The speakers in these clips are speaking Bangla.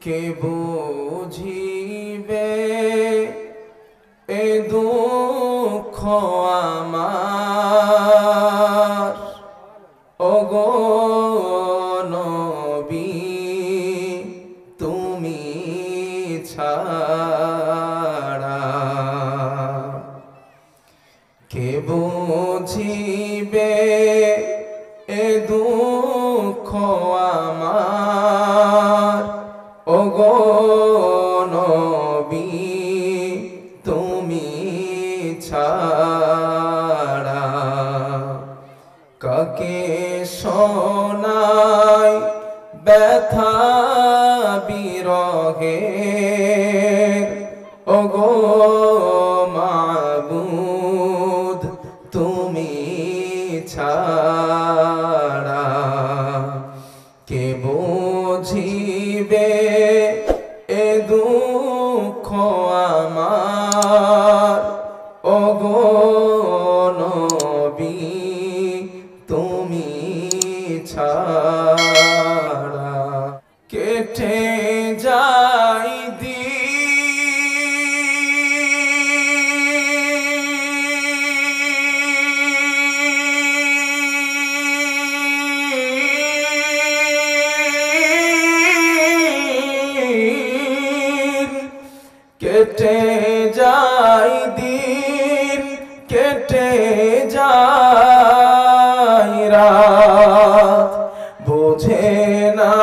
কে বুঝিবে এ দুঃখ আমার ওগো নবী তুমি ছাড়া কে বুঝিবে এ দুঃখ আমার ওগো নবী তুমি ছাড়া কাকে শোনাই ব্যথা বিরহের ওগো মাবুদ তুমি ছাড়া কে বুঝিবে এ দুঃখ আমার ওগো নবী তুমি ছাড়া কেটে যাই কেটে যাই দিন কেটে যাই রাত বোঝে না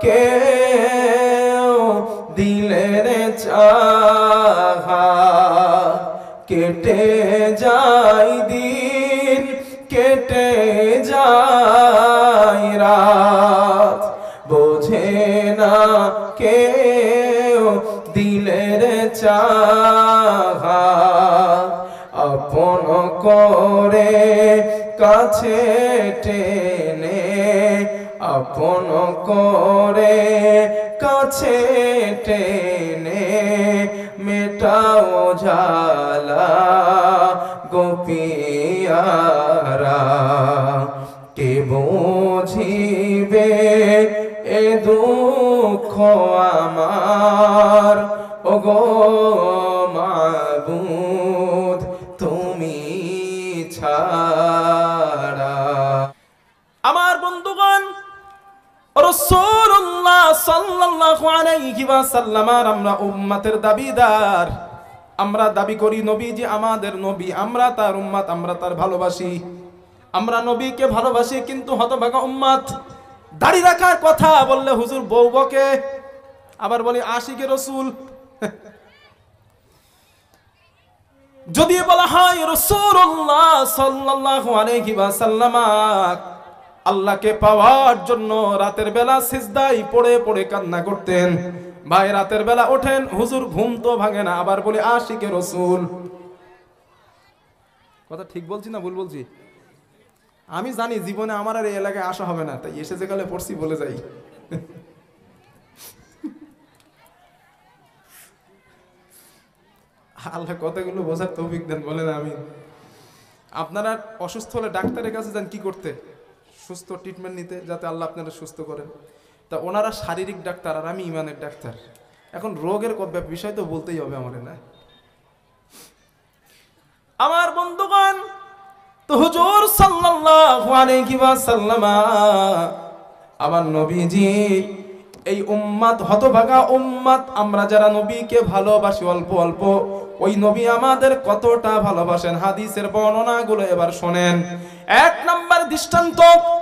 কেউ দিলের চাহা কেটে যাই দিন কেটে যাই রাত বোঝে না কেউ দিলের চাহা আপন করে কাছে টেনে আপন করে কাছে টেনে মেটাও জ্বালা গোপিয়ারা কে বুঝিবে এ দুঃখ আমার ওগো মাবুদ তুমি ছাড়া আমার বন্ধুগণ রাসূলুল্লাহ সাল্লাল্লাহু আলাইহি ওয়াসাল্লাম আমরা উম্মতের দাবিদার আমরা দাবি করি নবীজি আমাদের নবী আমরা তার উম্মত আমরা তার ভালোবাসি আমরা নবীকে ভালোবাসি কিন্তু হতভাগা উম্মত দাড়ি রাখার কথা বললে হুজুর বউ বকে আবার বলি আশিকে রাসূল যদি বলা হয় রাসূলুল্লাহ সাল্লাল্লাহু আলাইহি ওয়াসাল্লাম আল্লাহকে পাওয়ার জন্য রাতের বেলা সিজদায় পড়ে পড়ে কান্না করতেন ভাই রাতের বেলা ওঠেন হুজুর ঘুম তো ভাঙে না আবার বলি আশিকে রাসূল কথা ঠিক বলছি না ভুল বলছি আমি জানি জীবনে আমার আর এই এলাকায় আসা হবে না তাই এসে যে কালে পড়ছি বলে যাই আল্লাহ কথাগুলো বোঝার তৌফিক দেন বলেন আমি আপনারা অসুস্থ হলে ডাক্তারের কাছে যান কি করতে সুস্থ ট্রিটমেন্ট নিতে যাতে আল্লাহ আপনারা সুস্থ করেন তা ওনারা শারীরিক ডাক্তার আর আমি ইমানের ডাক্তার এখন রোগের বিষয় তো বলতেই হবে আমার না আমার বন্ধুগণ তো হুজুর সাল্লাল্লাহু আলাইহি ওয়াসাল্লাম আমার নবীজি এই উম্মত হতভাগা উম্মত আমরা যারা নবীকে ভালোবাসি অল্প অল্প ওই নবী আমাদের কতটা ভালোবাসেন হাদিসের বর্ণনাগুলো এবার শুনেন এক নাম্বার দৃষ্টান্ত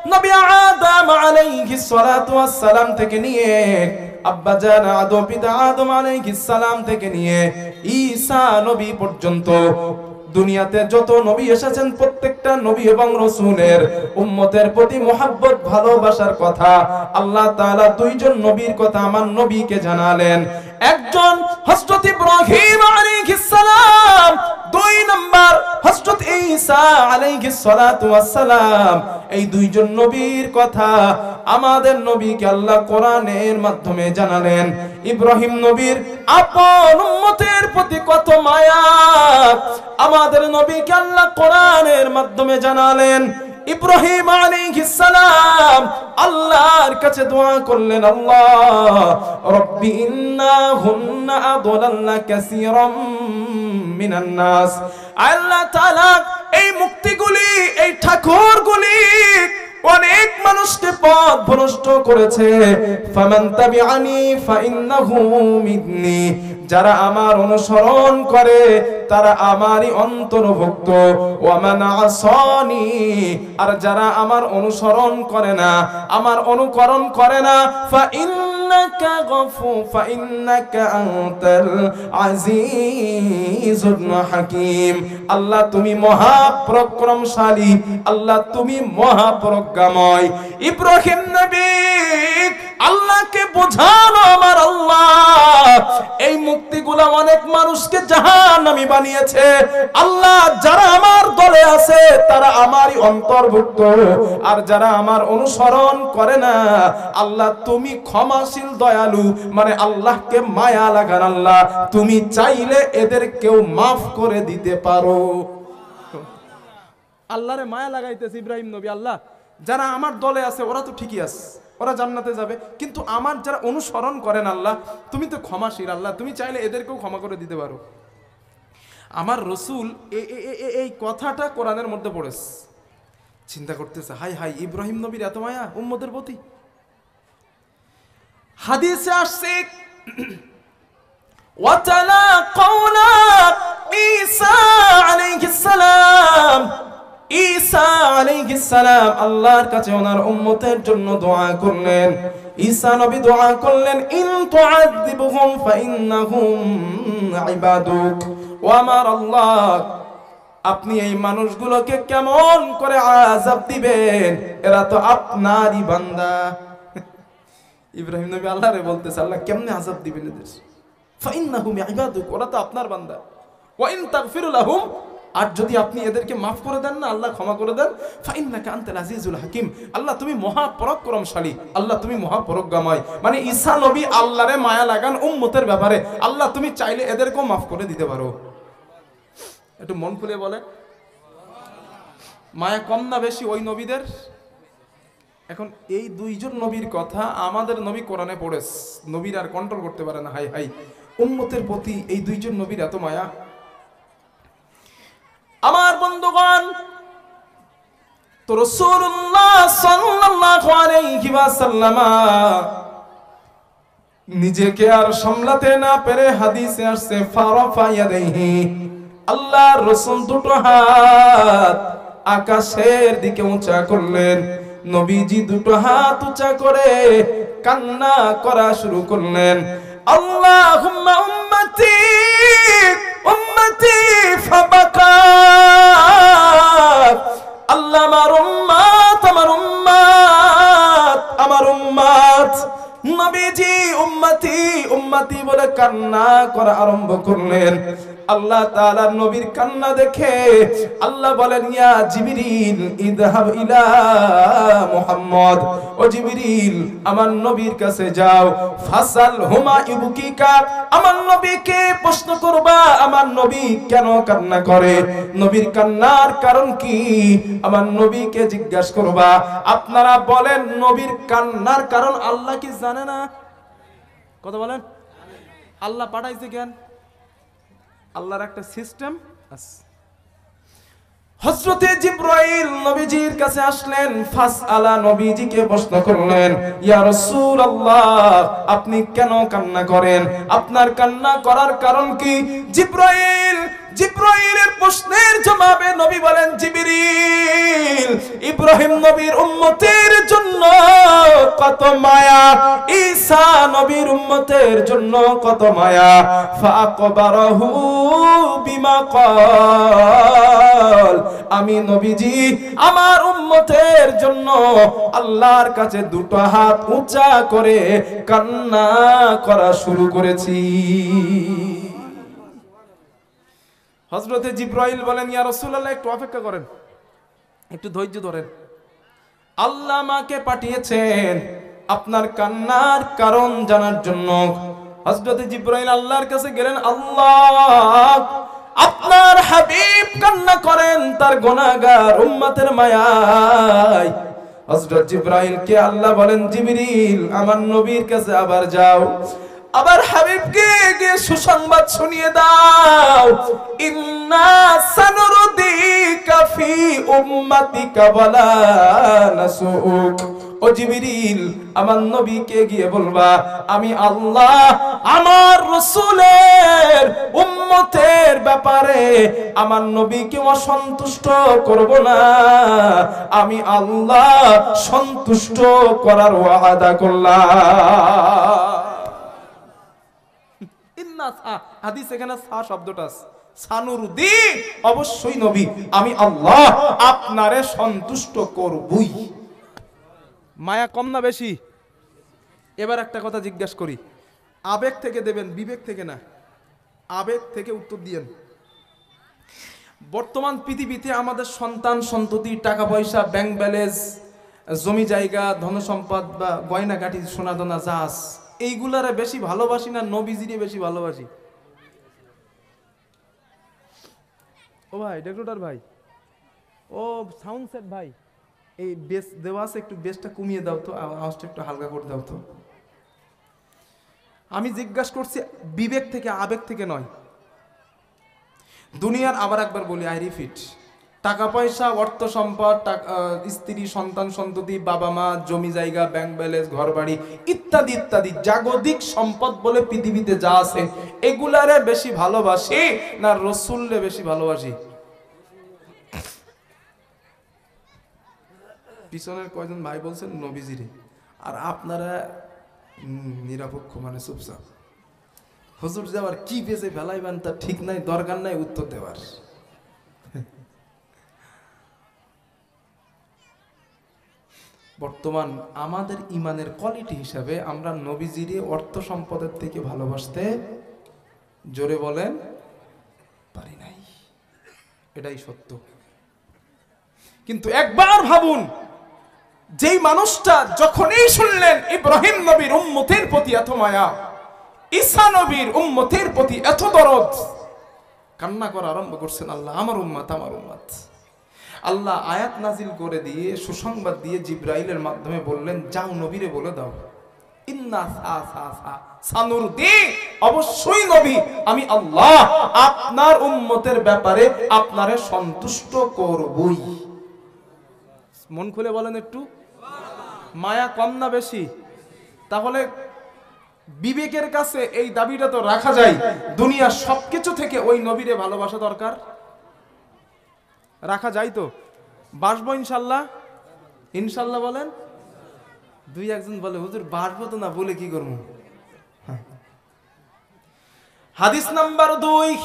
নবী আদম আলাইহিস সালাতু ওয়াস সালাম থেকে নিয়ে আব্বা জান আদম পিতা আদম আলাইহিস সালাম থেকে নিয়ে ঈসা নবী পর্যন্ত দুনিয়াতে যত নবী এসেছেন প্রত্যেকটা নবী এবং রাসূলের উম্মতের প্রতি মহব্বত ভালোবাসার কথা আল্লাহ তাআলা দুইজন নবীর কথা আমার নবীকে জানালেন একজন হযরত ইব্রাহিম আলাইহিস সালাম দুই নাম্বার হযরত ঈসা আলাইহিস সালাতু ওয়াস সালাম এই দুইজন নবীর কথা আমাদের নবীকে আল্লাহ কোরআনের মাধ্যমে জানালেন ইব্রাহিম নবীর আপন উম্মতের প্রতি কত মায়া আমাদের নবীকে আল্লাহ কোরআনের মাধ্যমে জানালেন ইব্রাহিম আলাইহিস সালাম আল্লাহর কাছে দোয়া করলেন, আল্লাহ রব্বি ইন্নাহুন্না আদলাল্না কাসীরাম মিনান নাস। আল্লাহ তাআলা এই মুক্তিগুলি, এই ঠাকুরগুলি অনেক মানুষকে পথ ভ্রষ্ট করেছে। ফামান তাবিআনি ফাইন্নাহু মিন্নি, যারা আমার অনুসরণ করে তারা আমারই অন্তর্ভুক্ত। ওয়া মান আসানি, আর যারা আমার অনুসরণ করে না, আমার অনুকরণ করে না, ফাইন্নাকা আনতাল আজিজুল হাকীম। আল্লাহ তুমি মহাপরাক্রমশালী, আল্লাহ তুমি মহাপ্রজ্ঞাময়। ইব্রাহিম নবী আল্লাহকে বোঝানো, আমার আল্লাহ এই মুক্তিগুলা অনেক মানুষকে জাহান্নামী বানিয়েছে। আল্লাহ যারা আমার দলে আছে তারা আমারই অন্তর্ভুক্ত, আর যারা আমার অনুসরণ করে না, আল্লাহ তুমি ক্ষমাশীল দয়ালু, মানে আল্লাহকে মায়া লাগান আল্লাহ, তুমি চাইলে এদের কেউ মাফ করে দিতে পারো। আল্লাহরে মায়া লাগাইতেছে ইব্রাহিম নবী, আল্লাহ যারা আমার দলে আছে ওরা তো ঠিকই আছে, ওরা জান্নাতে যাবে, কিন্তু আমার যারা অনুসরণ করেন আল্লাহ তুমি তো ক্ষমাশীল, আল্লাহ তুমি চাইলে এদেরকেও ক্ষমা করে দিতে পারো। আমার রসুল এই কথাটা কোরআনের মধ্যে পড়েছে, চিন্তা করতেছে হাই হাই ইব্রাহিম নবীর এত মায়া উম্মতের প্রতি। হাদিসে আসছে ওয়াতালা কওলা ঈসা আলাইহিস সালাম, ঈসা আলাইহিস সালাম আল্লাহর কাছে ওনার উম্মতের জন্য দোয়া করলেন। ঈসা নবী দোয়া করলেন, ইন তুআযিবহুম ফাইন্নাহুম ইবাদুক। ও আমার আল্লাহ, আপনি এই মানুষগুলোকে কেমন করে আযাব দিবেন, এরা তো আপনারই বান্দা। ইব্রাহিম নবী আল্লাহরে বলতেছে, আল্লাহ কেমনে আযাব দিবেন এদের, ফাইন্নাহুম ইবাদুক, ওরা তো আপনার বান্দা। ওয়া ইন তাগফির লাহুম, আর যদি আপনি এদেরকে মাফ করে দেন না, আল্লাহ ক্ষমা করে দেন, ফাইন্নাকা আনতাল আজিজুল হাকিম, আল্লাহ তুমি মহাপরাক্রমশালী, আল্লাহ তুমি মহাপ্রজ্ঞাময়। মানে ঈসা নবী আল্লাহরে মায়া লাগান উম্মতের ব্যাপারে, আল্লাহ তুমি চাইলে এদেরকেও মাফ করে দিতে পারো। একটু মন খুলে বলে, মায়া কম না বেশি ওই নবীদের? এখন এই দুইজন নবীর কথা আমাদের নবী কোরআনে পড়েছে, নবীর আর কন্ট্রোল করতে পারে না। হাই হাই উম্মতের প্রতি এই দুইজন নবীর এত মায়া। আমার বন্ধুগণ, তো রাসূলুল্লাহ সাল্লাল্লাহু আলাইহি ওয়াসাল্লাম নিজেকে আর সামলাতে না পেরে হাদিসে আসছে ফারাফা ইয়াদাইহি, আল্লাহর রাসূল দুটো হাত আকাশের দিকে উঁচা করলেন। নবীজি দুটো হাত উঁচা করে কান্না করা শুরু করলেন, আল্লাহুম্মা উম্মতি উম্মতি ফাবাকা, আল্লাহ আমার উম্মত আমার উম্মত আমার উম্মত। নবীজি উম্মতি উম্মতি বলে কান্না করা আরম্ভ করলেন। আল্লাহ তাআলা নবীর কান্না দেখে আল্লাহ বলেন, ইয়া জিবরিল ইযহাব ইলা মুহাম্মদ, ও জিবরিল আমার নবীর কাছে যাও, ফাসাল হুমা ইবকিকা, আমার নবীকে প্রশ্ন করবা আমার নবী কেন কান্না করে, নবীর কান্নার কারণ কি, আমার নবীকে জিজ্ঞাসা করবা। আপনারা বলেন নবীর কান্নার কারণ আল্লাহ কি জানে না? কথা বলেন, আল্লাহ পাঠাইছে কেন? আল্লাহর একটা সিস্টেম আছে। হযরতে জিবরাইল নবীজির কাছে আসলেন, ফাসআলা, নবীজিকে প্রশ্ন করলেন, ইয়া রাসূলুল্লাহ আপনি কেন কান্না করেন, আপনার কান্না করার কারণ কি? জিবরাইলের প্রশ্নের জবাবে নবী বলেন, জিবরিল ইব্রাহিম নবীর উম্মতের জন্য কত মায়া, ঈসা নবীর উম্মতের জন্য কত মায়া। ফাআকবারাহু বিমা ক্বাল, আমি নবীজি আমার উম্মতের জন্য আল্লাহর কাছে দুটো হাত উঁচা করে কান্না করা শুরু করেছি। হযরতে জিবরাইল বলেন, ইয়া রাসূলুল্লাহ একটু অপেক্ষা করেন, একটু ধৈর্য ধরেন, আল্লাহ আমাকে পাঠিয়েছেন আপনার কান্নার কারণ জানার জন্য। হযরতে জিবরাইল আল্লাহর কাছে গেলেন, আল্লাহ আপনার হাবিব কান্না করেন তার গুনাহগার উম্মতের মায়ায়। হযরত জিবরাইলকে আল্লাহ বলেন, জিবরিল আমার নবীর কাছে আবার যাও, আবার হাবিবকে গিয়ে সুসংবাদ শুনিয়ে দাও, ইন্না সানুরদিকা ফি উম্মাতিকা ওয়ালা নাসুক। ও জিবরিল আমার নবীকে গিয়ে বলবা, আমি আল্লাহ আমার রাসূলের উম্মতের ব্যাপারে আমার নবীকে অসন্তুষ্ট করব না, আমি আল্লাহ সন্তুষ্ট করার ওয়াদা করলাম। হাদিস এখানে সা শব্দটা সানুরুদি, অবশ্যই নবী আমি আল্লাহ আপনারে সন্তুষ্ট করবই। মায়া কম না বেশি? এবার একটা কথা জিজ্ঞাসা করি, আবেগ থেকে দেবেন, বিবেক থেকে না, আবেগ থেকে উত্তর দিয়েন। বর্তমান পৃথিবীতে আমাদের সন্তান সন্ততি, টাকা পয়সা, ব্যাংক ব্যালেন্স, জমি জায়গা, ধনসম্পদ বা গয়নাগাটি, সোনাদানা, জাহাজ, এইগুলারে বেশি ভালোবাসি না নবীজিরে বেশি ভালোবাসি? ও ভাই ডেকোরেটর ভাই, ও সাউন্ড সেট ভাই, এই বেস দেওয়া আছে, একটু বেসটা কমিয়ে দাও তো, আওয়াজটা একটু হালকা করে দাও তো। আমি জিজ্ঞাসা করছি বিবেক থেকে, আবেগ থেকে নয়। দুনিয়ার, আবার একবার বলি, আই রিপিট, টাকা পয়সা, অর্থ সম্পদ, স্ত্রী, সন্তান সন্ততি, বাবা মা, জমি জায়গা, ব্যাংক ব্যালেন্স, ঘর বাড়ি ইত্যাদি ইত্যাদি জাগতিক সম্পদ বলে পৃথিবীতে যা আছে, এগুলারে বেশি ভালোবাসি না রাসূলরে বেশি ভালোবাসি? পিছনের কয়জন ভাই বলছেন নবীজিরে, আর আপনারা নিরপেক্ষ, মানে চুপচাপ। হুজুর যাওয়ার কি বেঁচে ফেলাইবেন তা ঠিক নাই, দরকার নাই উত্তর দেওয়ার। বর্তমান আমাদের ইমানের কোয়ালিটি হিসাবে আমরা নবীজিরে অর্থ সম্পদের থেকে ভালোবাসতে, জোরে বলেন, পারি নাই। এটাই সত্য। কিন্তু একবার ভাবুন, যেই মানুষটা যখনই শুনলেন ইব্রাহিম নবীর উম্মতের প্রতি এত মায়া, ঈসা নবীর উম্মতের প্রতি এত দরদ, কান্না করা আরম্ভ করছেন, আল্লাহ আমার উম্মত, আমার উম্মত। আল্লাহ আয়াত নাজিল করে দিয়ে সুসংবাদ দিয়ে জিবরাইলের মাধ্যমে বললেন, যাও নবীরে বলে দাও, ইন্না সানুরদি, অবশ্যই নবী আমি আল্লাহ আপনার উম্মতের ব্যাপারে আপনারে সন্তুষ্ট করবই। মন খুলে বলেন একটু, মায়া কম না বেশি? তাহলে বিবেকের কাছে এই দাবিটা তো রাখা যায়, দুনিয়ার সবকিছু থেকে ওই নবীরে ভালোবাসা দরকার, রাখা যায় তো? বাসবো ইনশাল্লাহ? ইনশাল্লাহ বলেন। দুই একজন বলে, হুজুর বাসবো তো না, বলে কি করবো? হাদিস নাম্বার 2,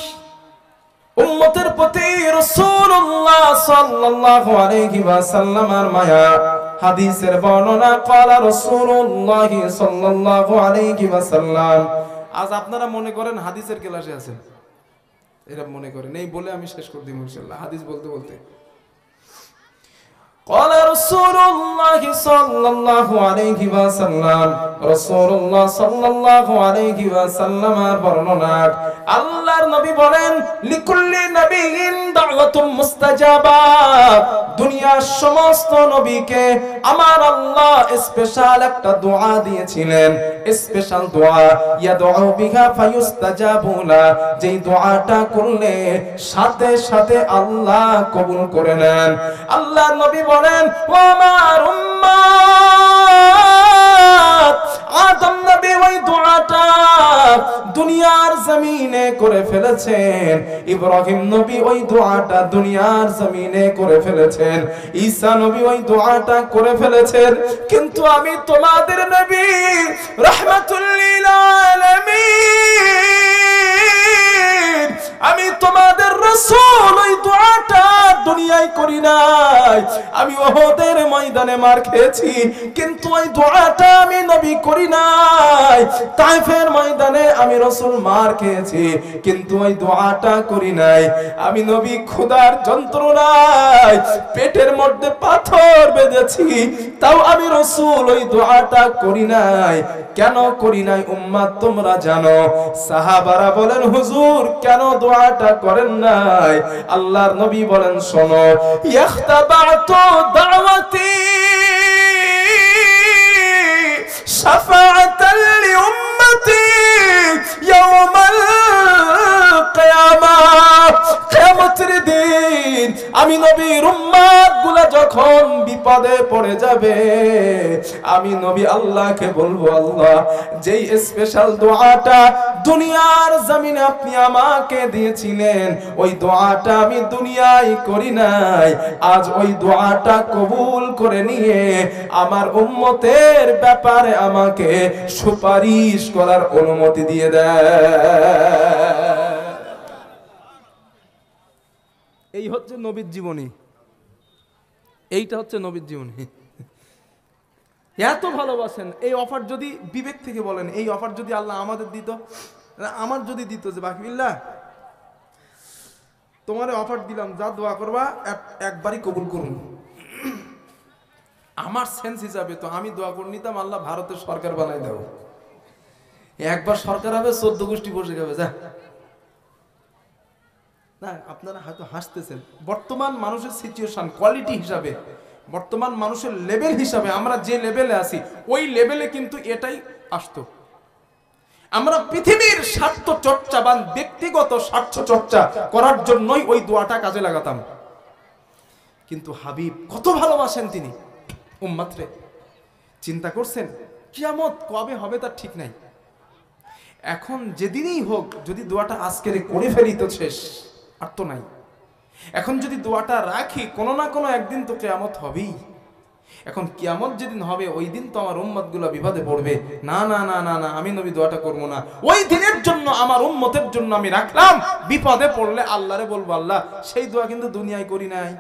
উম্মতের প্রতি রাসূলুল্লাহ সাল্লাল্লাহু আলাইহি ওয়াসাল্লামের মায়া। হাদিসের বর্ণনা, ক্বালা রাসূলুল্লাহ সাল্লাল্লাহু আলাইহি ওয়াসাল্লাম। আজ আপনারা মনে করেন হাদিসের ক্লাসে আছেন, এরা মনে করেন, এই বলে আমি শেষ করে দিব ইনশাআল্লাহ হাদিস বলতে বলতে। قال رسول الله صلى الله عليه وسلم, রাসূলুল্লাহ সাল্লাল্লাহু আলাইহি ওয়াসাল্লামের বর্ণনা, আল্লাহর নবী বলেন, লিকুল্লি নবিয়িন দাওয়াতুম মুস্তাজাবা। দুনিয়ার সমস্ত নবীকে আমার আল্লাহ স্পেশাল একটা দোয়া দিয়েছিলেন, স্পেশাল দোয়া, ইয়াদউ বিহা ফায়ুস্তাজাবু লা, যেই দোয়াটা করলে সাথে সাথে আল্লাহ কবুল করে নেন। আল্লাহর নবী বলেন, ও আমার উম্মত, আদম নবী ওই দোয়াটা দুনিয়ার জমিনে করে ফেলেছেন, ইব্রাহিম নবী ওই দোয়াটা দুনিয়ার জমিনে করে ফেলেছেন, ঈসা নবী ওই দোয়াটা করে ফেলেছেন, কিন্তু আমি তোমাদের নবী রাহমাতুল লিল আলামিন, আমি তোমাদের রাসূল ওই দোয়াটা দুনিয়ায় করি নাই। আমি উহুদের ময়দানে মার খেয়েছি কিন্তু ওই দোয়াটা আমি নবী করি নাই। তায়েফের ময়দানে আমি রাসূল মার খেয়েছি কিন্তু ওই দোয়াটা করি নাই। আমি নবী ক্ষুধার যন্ত্রণায় পেটের মধ্যে পাথর বেঁধেছি তাও আমি রাসূল ওই দোয়াটা করি নাই। কেন করি নাই উম্মত তোমরা জানো? সাহাবারা বলেন হুজুর কেন দোয়াটা করেন নাই? আল্লাহর নবী বলেন শোনো, ইখতাবাতু দাওয়াতি শাফাআতাল লিউম্মতি ইয়াওমাল কিয়ামাহ। কিয়ামতের দিন আমি নবীর উম্মত গুলা যখন বিপদে পড়ে যাবে আমি নবী আল্লাহকে বলবো, আল্লাহ যেই স্পেশাল দোয়াটা দুনিয়ার জমিনে আপনি আমাকে দিয়েছিলেন ওই দোয়াটা আমি দুনিয়ায় করি নাই, আজ ওই দোয়াটা কবুল করে নিয়ে আমার উম্মতের ব্যাপারে আমাকে সুপারিশ করার অনুমতি দিয়ে দেয়। এই হচ্ছে নবীর জীবনী, এইটা হচ্ছে নবীর জীবনী। এত ভালোবাসেন। এই অফার যদি বিবেক থেকে বলেন, এই অফার যদি আল্লাহ আমাদের দিত, আমার যদি দিত যে বাকিবিল্লাহ তোমার অফার দিলাম যা দোয়া করবা একবারই কবুল করুন, আমার সেন্স হিসাবে তো আমি দোয়া করে নিতাম আল্লাহ ভারতের সরকার বানাই দাও, একবার সরকার হবে 14 গোষ্ঠী বসে যাবে। যা না আপনারা হয়তো হাসতেছেন, বর্তমান মানুষের সিচুয়েশন কোয়ালিটি হিসাবে, বর্তমান মানুষের লেভেল হিসাবে আমরা যে লেভেলে আছি ওই লেভেলে কিন্তু এটাই আসতো। আমরা পৃথিবীর স্বার্থ চর্চা বা ব্যক্তিগত স্বার্থ চর্চা করার জন্যই ওই দোয়াটা কাজে লাগাতাম। কিন্তু হাবিব কত ভালোবাসেন তিনি উম্মতরে। চিন্তা করছেন কিয়ামত কবে হবে তার ঠিক নাই। এখন যেদিনই হোক যদি দোয়াটা আজকের করে ফেলি তো শেষ, আর তো নাই। এখন যদি দোয়াটা রাখি কোনো না কোনো একদিন তো কিয়ামত হবেই। এখন কিয়ামত যেদিন হবে ওই দিন তো আমার উম্মতগুলো বিপদে পড়বে। না না না না না, আমি নবী দোয়াটা করবো না। ওই দিনের জন্য আমার উম্মতের জন্য আমি রাখলাম, বিপদে পড়লে আল্লাহরে বলবো আল্লাহ সেই দোয়া কিন্তু দুনিয়ায় করি নাই,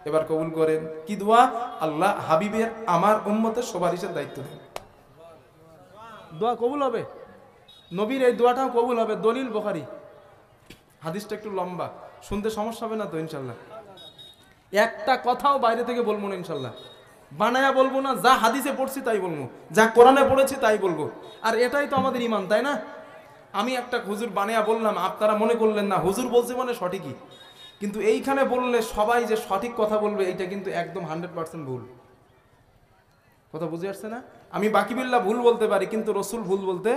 এবার কবুল করেন। কি দোয়া? আল্লাহ হাবিবের আমার উম্মতের সুপারিশের দায়িত্ব দেন। দোয়া কবুল হবে, নবীর এই দোয়াটাও কবুল হবে। দলিল বুখারী, হাদিসটা একটু লম্বা, শুনতে সমস্যা হবে না তো ইনশাল্লাহ? একটা কথাও বাইরে থেকে বলবো না ইনশাল্লাহ, বানায়া বলবো না, যা হাদিসে পড়ছি তাই বলবো, যা কোরআনে পড়েছি তাই বলবো। আর এটাই তো আমাদের ঈমান, তাই না? আমি একটা হুজুর বানায়া বললাম, আপনারা মনে করলেন না হুজুর বলছে মানে সঠিকই, কিন্তু এইখানে বললে সবাই যে সঠিক কথা বলবে এইটা কিন্তু একদম 100% ভুল কথা। বুঝে আসছে না? আমি বাকিবিল্লাহ ভুল বলতে পারি কিন্তু রসুল ভুল বলতে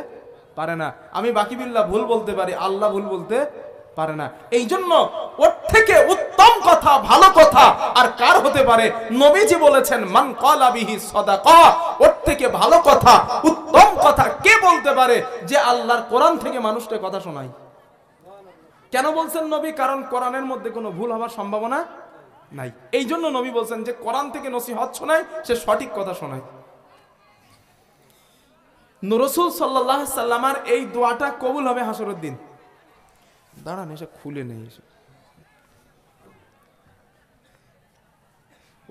পারে না। আমি বাকিবিল্লাহ ভুল বলতে পারি, আল্লাহ ভুল বলতে পারে না। এই জন্য ওর থেকে উত্তম কথা, ভালো কথা আর কার হতে পারে? নবীজি বলেছেন মান ক্বালা বিহি সাদাকা। ওর থেকে ভালো কথা, উত্তম কথা কে বলতে পারে যে আল্লাহর কোরআন থেকে মানুষকে কথা শোনায়? কেন বলছেন নবী? কারণ কোরআনের মধ্যে কোনো ভুল হওয়ার সম্ভাবনা নাই। এই জন্য নবী বলছেন যে কোরআন থেকে নসিহত শোনায়, সে সঠিক কথা শোনায়। রাসূল সাল্লাল্লাহু আলাইহি সাল্লামের এই দোয়াটা কবুল হবে হাসরের দিন। দাঁড়ান, এসে খুলে নেই।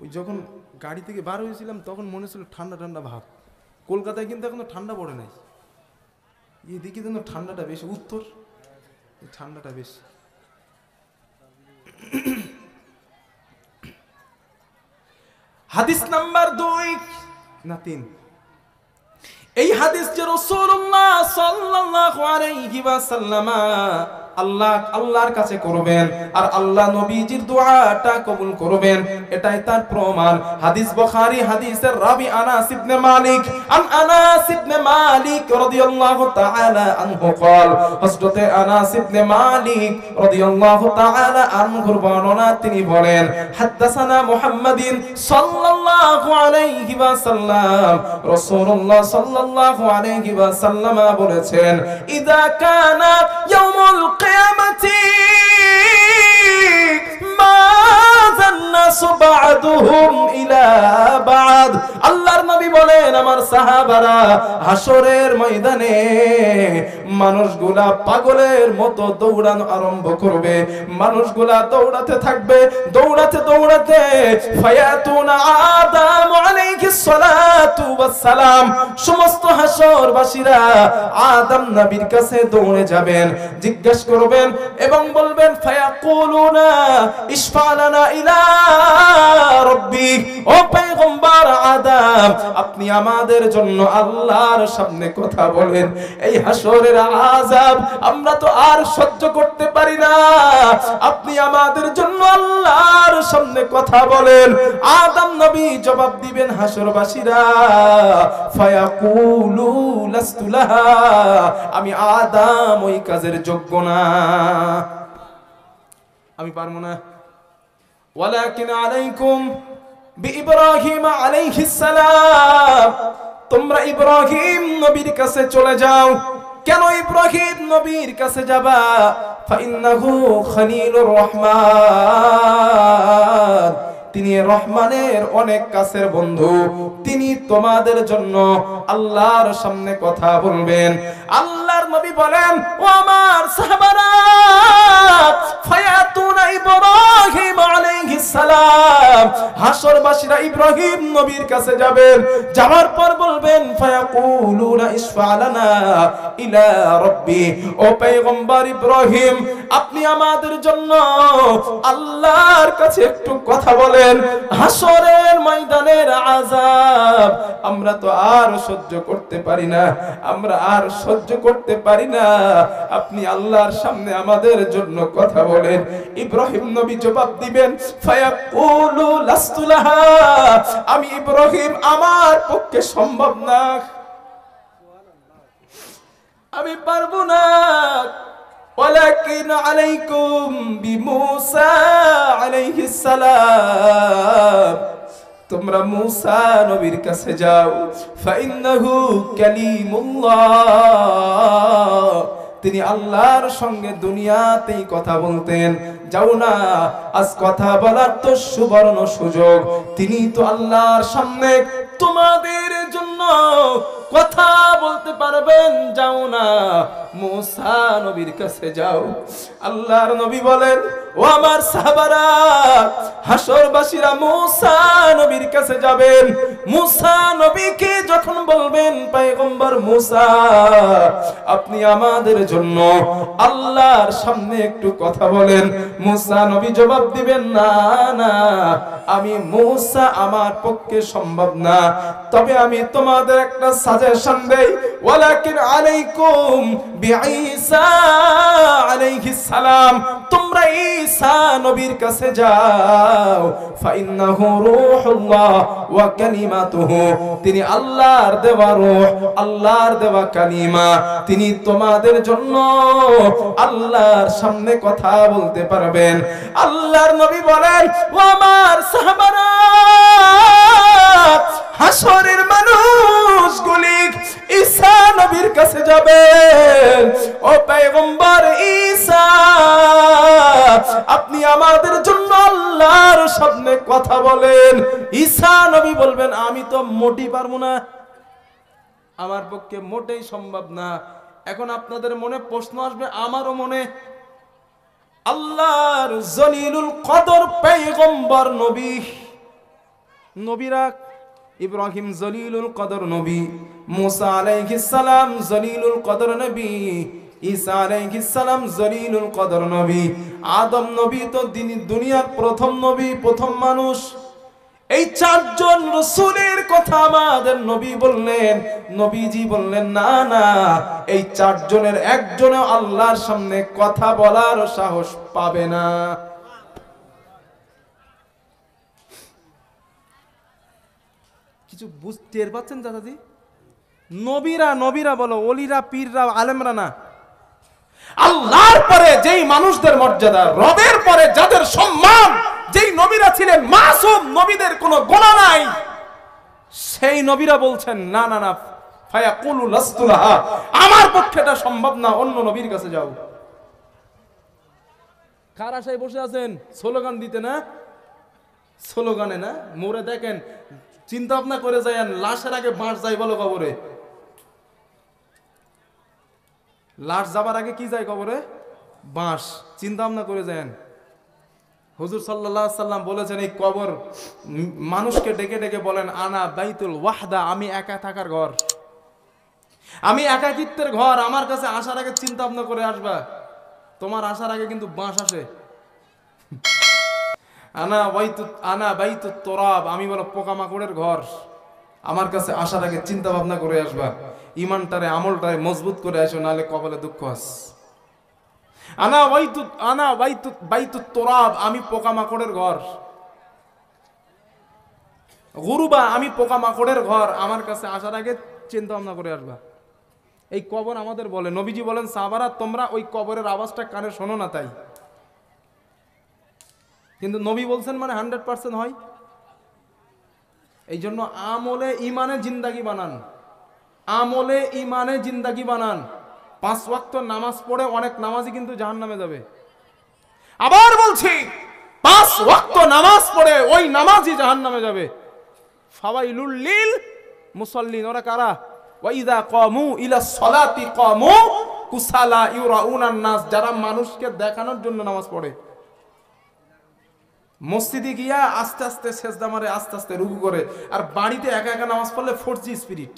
ওই যখন গাড়ি থেকে বার হয়েছিলাম তখন মনে ছিল ঠান্ডা ঠান্ডা ভাব। কলকাতায় কিন্তু এখনো ঠান্ডা পড়ে নাই, এদিকে কিন্তু ঠান্ডাটা বেশি, উত্তর ঠান্ডাটা বেশি। হাদিস নাম্বার 2 না 3, এই হাদিস যে রাসূলুল্লাহ সাল্লাল্লাহু আলাইহি ওয়াসাল্লাম আল্লাহর কাছে করবেন আর আল্লাহ নবীজির দোয়াটা কবুল করবেন, এটাই তার প্রমাণ। হাদিস বুখারী, হাদিসের রাবি আনাস ইবনে মালিক, আনাস ইবনে মালিক রাদিয়াল্লাহু তাআলা আনহু قال, হযরতে আনাস ইবনে মালিক রাদিয়াল্লাহু তাআলা আনহুর বর্ণনা, তিনি বলেন হাদাসানা মুহাম্মাদিন সাল্লাল্লাহু আলাইহি ওয়াসাল্লাম, রাসূলুল্লাহ সাল্লাল্লাহু আলাইহি ওয়াসাল্লাম বলেছেন ইযা কানা ইয়াউমুল কিয়ামাতি মা যান্নাসু বা'দুহুম ইলা বা'দ। আল্লাহ আল্লাহর নবী বলেন আমার সাহাবারা হাসরের ময়দানে মানুষগুলা পাগলের মতো দৌড়ানো আরম্ভ করবে, মানুষগুলা দৌড়াতে থাকবে, দৌড়াতে দৌড়াতে ফায়াতুনা আদম আলাইহিস সালাতু ওয়াস সালাম, সমস্ত হাসরবাসীরা আদম নবীর কাছে দৌড়ে যাবেন, জিজ্ঞাসা করবেন এবং বলবেন ফায়াকুলুনা ইশফালানা ইলা রাব্বিক, ও পয়গম্বর আদম আপনি আমাদের জন্য আল্লাহর সামনে কথা বলেন, এই হাসরের আযাব আমরা তো আর সহ্য করতে পারি না, আপনি আমাদের জন্য আল্লাহর সামনে কথা বলেন। আদম নবী জবাব দিবেন হাসরবাসীরা ফায়াকুলু লাস্তু লাহা, আমি আদম ওই কাজের যোগ্য না, আমি পারবো না। ওয়ালাকিন আলাইকুম বিইব্রাহিম আলাইহিস সালাম, তোমরা ইব্রাহিম নবীর কাছে চলে যাও। কেন ইব্রাহিম নবীর কাছে যাবা? ফাইন্নাহু খলিলুর রহমান, তিনি রহমানের অনেক কাছের বন্ধু, তিনি তোমাদের জন্য আল্লাহর সামনে কথা বলবেন। আল্লাহর নবী বলেন ও আমার সাহাবারা ফায়াতুনা ইব্রাহিম আলাইহিস সালাম, হাসরবাসীরা ইব্রাহিম নবীর কাছে যাবেন, যাওয়ার পর বলবেন ফায়াকুলুনা ইশফালানা ইলা রাব্বি, ও পয়গম্বর ইব্রাহিম আপনি আমাদের জন্য আল্লাহর কাছে একটু কথা বলেন, হাসরের ময়দানের আযাব আমরা তো আর সহ্য করতে পারি না, আমরা আর সহ্য করতে পারি না, আপনি আল্লাহর সামনে আমাদের জন্য কথা বলেন। ইব্রাহিম নবী জবাব দিবেন ফায়াকুলু লাস্তু লাহা, আমি ইব্রাহিম আমার পক্ষে সম্ভব না, আমি পারবো না। ওয়ালাকিন আলাইকুম বিমূসা আলাইহিস সালাম, তোমরা মূসা নবীর কাছে যাও, ফাইন্নাহু কালিমুল্লাহ, তিনি আল্লাহর সঙ্গে দুনিয়াতেই কথা বলতেন। যাও না, আজ কথা বলার তো সুবর্ণ সুযোগ, তিনি তো আল্লাহর সামনে তোমাদের জন্য কথা বলতে পারবেন, যাও না মূসা নবীর কাছে যাও। আল্লাহর নবী বলেন ও আমার সাহাবারা হাসরবাসীরা মূসা নবীর কাছে যাবেন, মূসা নবীকে যখন বলবেন পয়গম্বর মূসা আপনি আমাদের জন্য আল্লাহর সামনে একটু কথা বলেন, মূসা নবী জবাব দিবেন না না, আমি মূসা আমার পক্ষে সম্ভব না, তবে আমি তোমাদের একটা সাজেশন দেই, ওয়ালাকিন আলাইকুম বিঈসা আলাইহিস সালাম, তোমরা ঈসা নবীর কাছে যাও, ফাইন্নাহু রূহুল্লাহ ওয়া কালিমাতুহু, তিনি আল্লাহর দেওয়া রূহ, আল্লাহর দেওয়া কালিমা, তিনি তোমাদের জন্য আল্লাহর সামনে কথা বলতে পারবেন। আল্লাহর নবী বলেন ও আমার সাহাবারা হাসরের মানুষগুলি ঈসা নবীর কাছে যাবেন, ও পয়গম্বর ঈসা আপনি আমাদের জন্য আল্লাহর সামনে কথা বলেন। ঈসা নবী বলবেন আমি তো মোটেই পারবো না, আমার পক্ষে মোটেই সম্ভব না। এখন আপনাদের মনে প্রশ্ন আসবে, আমারও মনে, আল্লাহর জলিলুল কদর পয়গম্বর নবী, নবীরা ইব্রাহিম জলিলুল কদর নবী, মূসা আলাইহিস সালাম জলিলুল কদর নবী, ঈসা আলাইহিস সালাম জলিলুল কদর নবী, আদম নবী তো দুনিয়ার প্রথম নবী, প্রথম মানুষ। এই চারজন রাসূলের কথা আমাদের নবী বললেন, নবীজি বললেন না না, এই চারজনের একজনও আল্লাহর সামনে কথা বলার সাহস পাবে না। কিছু বুঝতে পারছেন দাদাজি? নবীরা নবীরা বলো, ওলিরা পীররা আলেমরা না, আল্লাহর পরে যেই মানুষদের মর্যাদা, রবের পরে যাদের সম্মান, যেই নবীরা ছিলেন মাসুম, নবীদের কোনো গুনাহ নাই, সেই নবীরা বলছেন না না না, ফায়াকুলু লাস্তু লাহা, আমার পক্ষে এটা সম্ভব না, অন্য নবীর কাছে যাও। কার আশায় বসে আছেন? স্লোগান দিতে না, স্লোগানে না, মোরে দেখেন চিন্তা ভাবনা করে যায়েন, লাশের আগে বাঁশ যায় বলো কবরে? লাশ যাবার আগে কি যায় কবরে? বাঁশ। চিন্তা ভাবনা করে যায়েন। হুজুর সাল্লাল্লাহু আলাইহি সাল্লাম বলেছেন এই কবর মানুষকে ডেকে ডেকে বলেন আনা বাইতুল ওয়াহদা, আমি একা থাকার ঘর, আমি একাকিত্বের ঘর। আমার কাছে আসার আগে চিন্তা ভাবনা করে আসবা। তোমার আসার আগে কিন্তু বাঁশ আসে। আনা বাইতুত তুরাব, আমি বলো পোকামাকড়ের ঘর। আমার কাছে আসার আগে চিন্তা ভাবনা করে আসবা, ইমানটারে আমলটারে মজবুত করে আসো, নাহলে কপালে দুঃখ আছে। আনা বাইতুত তুরাব, আমি পোকামাকড়ের ঘর। গুরুবা, আমি পোকামাকড়ের ঘর। আমার কাছে আসার আগে চিন্তা ভাবনা করে আসবা। এই কবর আমাদের বলে, নবীজি বলেন সাহাবারা তোমরা ওই কবরের আওয়াজটা কানে শোনো না, তাই। কিন্তু নবী বলছেন মানে 100% হয়। এই জন্য আমলে ইমানে জিন্দাগি বানান, আমলে ইমানে জিন্দাগি বানান। 5 ওয়াক্ত নামাজ পড়ে অনেক নামাজি কিন্তু জাহান্নামে যাবে। আবার বলছি 5 ওয়াক্ত নামাজ পড়ে ওই নামাজি জাহান্নামে যাবে। ফাওয়াইলুল লিল মুসাল্লিন, ওরা কারা? ওয়াইদা কামু ইলা সলাতি কামু কুসালা ইউরাউনান নাস, যারা মানুষকে দেখানোর জন্য নামাজ পড়ে। মসজিদে গিয়া আস্তে আস্তে সেজদা মারে, আস্তে আস্তে রুকু করে, আর বাড়িতে একা একা নামাজ পড়লে 4G স্পিরিট।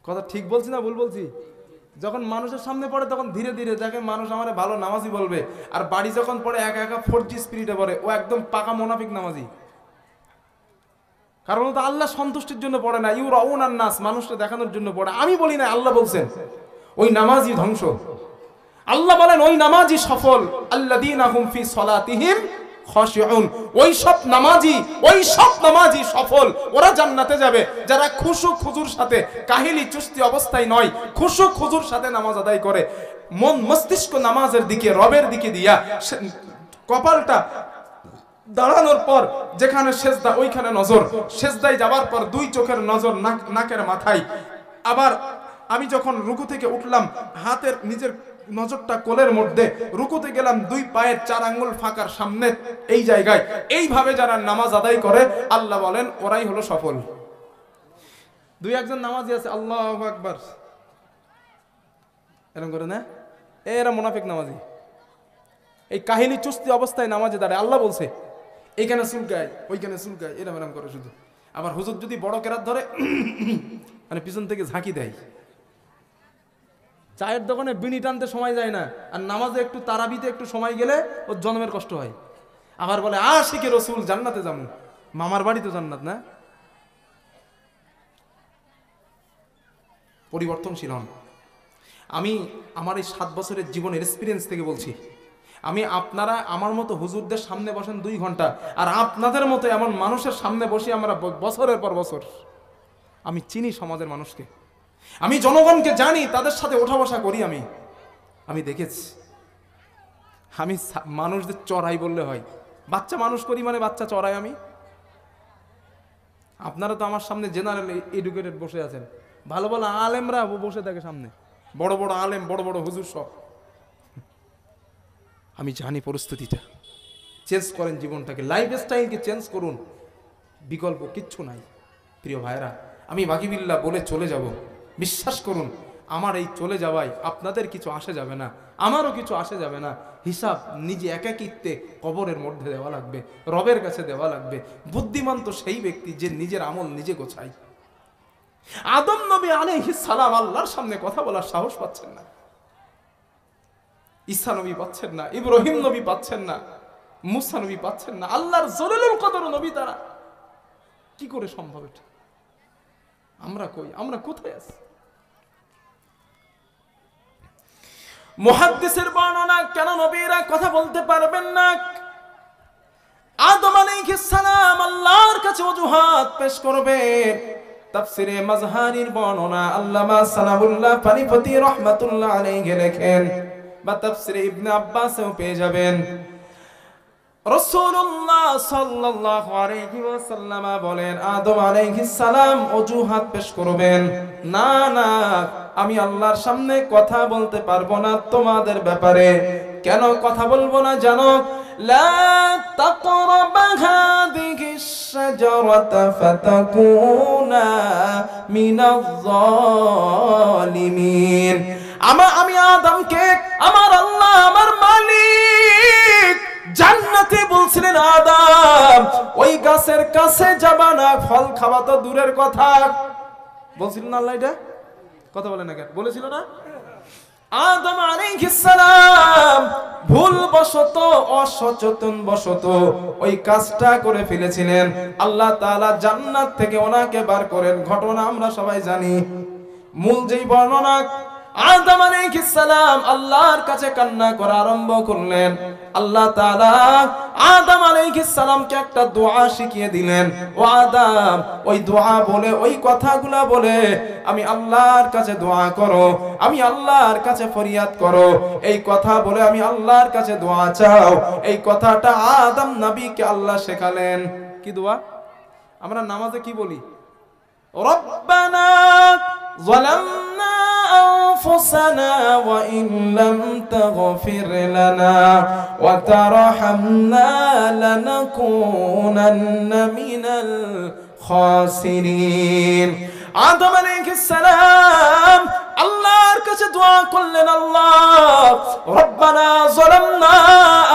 কথা ঠিক বলছি না ভুল বলছি? যখন মানুষের সামনে পড়ে তখন ধীরে ধীরে যাকে মানুষ আমারে ভালো নামাজি বলবে, আর বাড়ি যখন পড়ে একা একা 4G স্পিরিটে পড়ে, ও একদম পাকা মুনাফিক নামাজি। কারণ তো আল্লাহ সন্তুষ্টির জন্য পড়ে না, ইউরাউনান নাস, মানুষকে দেখানোর জন্য পড়ে। আমি বলি না, আল্লাহ বলছেন ওই নামাজি ধ্বংস। আল্লাহ বলেন ওই নামাজি সফল, আল্লাযীনা হুম ফি সলাতিহিম খাশিউন, ওই সব নামাজি সফল, ওরা জান্নাতে যাবে যারা খুশু খুজুর সাথে, কাহিলি চুস্তি অবস্থায় নয়, খুশু খুজুর সাথে নামাজ আদায় করে। মন মস্তিষ্ক নামাজের দিকে, রবের দিকে দিয়া, কপালটা দাঁড়ানোর পর যেখানে সেজদা ওইখানে নজর, সেজদায় যাবার পর 2 চোখের নজর নাকের মাথায়। আবার আমি যখন রুকু থেকে উঠলাম, হাতের নিজের নজরটা কোলের মধ্যে, রুকুতে গেলাম 2 পায়ের 4 আঙ্গুল ফাঁকার সামনে, এই জায়গায়। এইভাবে যারা নামাজ আদায় করে আল্লাহ বলেন ওরাই হলো সফল। 2-1 নামাজি আছে আল্লাহু আকবার এরকম করে না, এরা মুনাফিক নামাজি। এই কাহিনী চুস্তি অবস্থায় নামাজে দাঁড়ায়। আল্লাহ বলছে এইখানে চুলকায়, ওইখানে চুলকায়, এরম এরম করে শুধু। আবার হুজুর যদি বড় কেরাত ধরে মানে পিছন থেকে ঝাঁকি দেয়। চায়ের দোকানে বিনি টানতে সময় যায় না, আর নামাজে একটু তারাবিতে একটু সময় গেলে ওর জন্মের কষ্ট হয়। আবার বলে আশিকে রসুল, জান্নাতে যাবো, মামার বাড়ি তো জান্নাত না। পরিবর্তনশীল হন। আমি আমার এই 7 বছরের জীবনের এক্সপিরিয়েন্স থেকে বলছি, আপনারা আমার মতো হুজুরদের সামনে বসেন 2 ঘন্টা, আর আপনাদের মতো এমন মানুষের সামনে বসে আমরা বছরের পর বছর। আমি চিনি সমাজের মানুষকে, আমি জনগণকে জানি, তাদের সাথে ওঠা বসা করি। আমি দেখেছি। আমি মানুষদের চড়াই বললে হয়, বাচ্চা মানুষ করি মানে বাচ্চা চড়াই আমি। আপনারা তো আমার সামনে জেনারেল এডুকেটেড বসে আছেন, ভালো ভালো আলেমরা বসে থাকে সামনে, বড় বড় আলেম, বড় বড় হুজুর সব। আমি জানি পরিস্থিতিটা। চেঞ্জ করেন জীবনটাকে, লাইফ স্টাইলকে চেঞ্জ করুন, বিকল্প কিচ্ছু নাই। প্রিয় ভাইরা, আমি বাকিবিল্লাহ বলে চলে যাব। বিশ্বাস করুন, আমার এই চলে যাওয়ায় আপনাদের কিছু আসে যাবে না, আমারও কিছু আসে যাবে না। হিসাব নিজে একাকিত্বে কবরের মধ্যে দেওয়া লাগবে, রবের কাছে দেওয়া লাগবে। বুদ্ধিমান তো সেই ব্যক্তি যে নিজের আমল নিজে গোছায়। আদম নবী আলাইহিস সালাম আল্লাহর সামনে কথা বলার সাহস পাচ্ছেন না, ঈসা নবী পাচ্ছেন না, ইব্রাহিম নবী পাচ্ছেন না, মুসা নবী পাচ্ছেন না, আল্লাহর জলিলুল কদর নবী তারা। কি করে সম্ভব এটা? আমরা কই? আমরা কোথায় আছি? মুহাদ্দিসের বর্ণনা, কেন নবীরা কথা বলতে পারবেন না? আদম আলাইহিস সালাম আল্লাহর কাছে অজুহাত পেশ করবে। তাফসিরে মাজহারির বর্ণনা আল্লামা সানাউল্লাহ পানিপতি রাহমাতুল্লাহ আলাইহি লেখেন, বা তাফসিরে ইবনে আব্বাসেও পেয়ে যাবেন। রাসূলুল্লাহ সাল্লাল্লাহু আলাইহি ওয়াসাল্লাম বলেন, আদম আলাইহিস সালাম অজুহাত পেশ করবেন, না না আমি আল্লাহর সামনে কথা বলতে পারবো না তোমাদের ব্যাপারে। কেন কথা বলবো না জানো? লা তাকরাব হাযিহিশ শাজারাতা ফাতাকুনা মিনাজ যালিমিন। আমি আদমকে আমার আল্লাহ আমার মালিক জান্নাতে বলছিলেন, আদম ওই গাছের কাছে যাবা না, ফল খাওয়া তো দূরের কথা। বলছিলেন না আল্লাহ? এটা কথা বলে না কেন? বলেছিল না? আদম আলাইহিস সালাম ভুলবশত অসচেতন বশত ওই কাজটা করে ফেলেছিলেন। আল্লাহ তাআলা জান্নাত থেকে ওনাকে বার করেন, ঘটনা আমরা সবাই জানি। মূল যেই বর্ণনা, আদম আলাইহিস সালাম আল্লাহর কাছে কান্না করা আরম্ভ করলেন। আল্লাহ তাআলা আদম আলাইহিস সালামকে একটা দোয়া শিখিয়ে দিলেন। ও আদম, ওই দোয়া বলে, ওই কথাগুলা বলে আমি আল্লাহর কাছে দোয়া করো, আমি আল্লাহর কাছে ফরিয়াদ করো। এই কথা বলে আমি আল্লাহর কাছে দোয়া চাও। এই কথাটা আদম নবীকে আল্লাহ শেখালেন। কি দোয়া? আমরা নামাজে কি বলি? রব্বানা যালামনা أنفسنا وإن لم تغفر لنا وترحمنا لنكونن من الخاسرين। আদম আলাইহিস সালাম আল্লাহর কাছে দোয়া করলেন, আল্লাহ রব্বানা যালামনা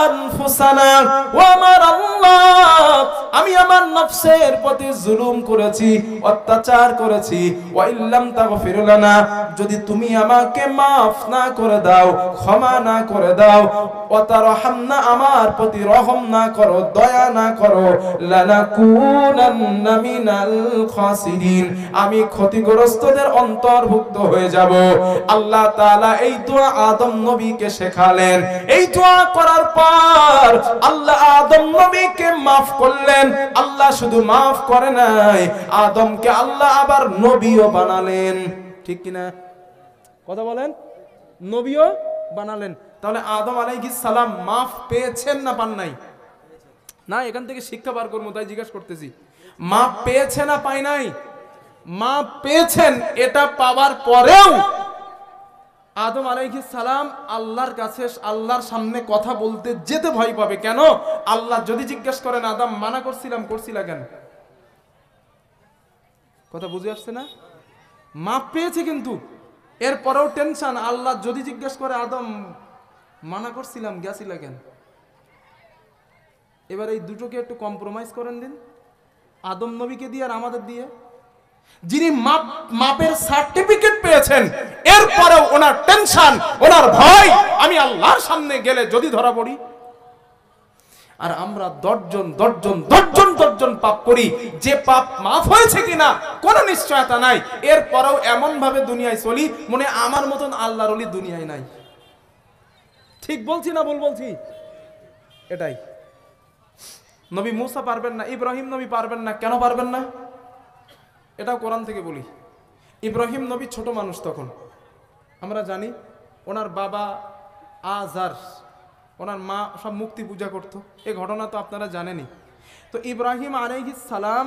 আনফুসানা, ও আমার আল্লাহ আমি আমার নফসের প্রতি জুলুম করেছি, অত্যাচার করেছি। ওয়া ইল্লাম তাগফির লানা, যদি তুমি আমাকে মাফ না করে দাও, ক্ষমা না করে দাও, ওয়া তারহামনা আমার প্রতি রহম না করো, দয়া না করো, লানাকুনান্না মিনাল খাসিরিন, আমি ক্ষতিগ্রস্তদের অন্তর্ভুক্ত হয়ে যাব। আল্লাহ তাআলা এই দোয়া আদম নবীকে শেখালেন। এই দোয়া করার পর আল্লাহ আদম নবীকে মাফ করলেন। আল্লাহ শুধু মাফ করে নাই, আদমকে আল্লাহ আবার নবীও বানালেন। ঠিক কিনা? কথা বলেন। নবীও বানালেন। তাহলে আদম আলাইহিস সালাম মাফ পেয়েছেন না পান নাই? না, এখান থেকে শিক্ষা বার করবো তাই জিজ্ঞাসা করতেছি। মাফ পেয়েছে না পাই নাই? মাফ পেয়েছেন। এটা পাওয়ার পরেও আদম আলাইহিস সালাম আল্লাহর কাছে, আল্লাহর সামনে কথা বলতে যেতে ভয় পাবে। কেন? আল্লাহ যদি জিজ্ঞেস করেন, আদম মানা করছিলা কেন? কথা বুঝে আসছে না? মাফ পেয়েছে কিন্তু এরপরেও টেনশন। আল্লাহ যদি জিজ্ঞেস করে, আদম মানা করছিলাম, গেছিলা কেন? এবার এই দুটোকে একটু কম্প্রোমাইজ করেন দিন, আদম নবীকে দিয়ে আর আমাদের দিয়ে। যিনি মাপের সার্টিফিকেট পেয়েছেন, এরপরেও ওনার টেনশন, ওনার ভয়, আমি আল্লাহর সামনে গেলে যদি ধরা পড়ি। আর আমরা দশজন পাপ করি, যে পাপ মাফ হয়েছে কিনা কোনো নিশ্চয়তা নাই। এরপরেও এমন ভাবে দুনিয়ায় চলি, মনে আমার মতন আল্লাহর ওলি দুনিয়ায় নাই। ঠিক বলছি না ভুল বলছি? এটাই। নবী মুসা পারবেন না, ইব্রাহিম নবী পারবেন না। কেন পারবেন না? এটাও কোরআন থেকে বলি। ইব্রাহিম নবী ছোট মানুষ তখন, আমরা জানি। ওনার বাবা আজার, ওনার মা সব মূর্তি পূজা করত। এই ঘটনা তো আপনারা জানেনই। তো ইব্রাহিম আলাইহিস সালাম,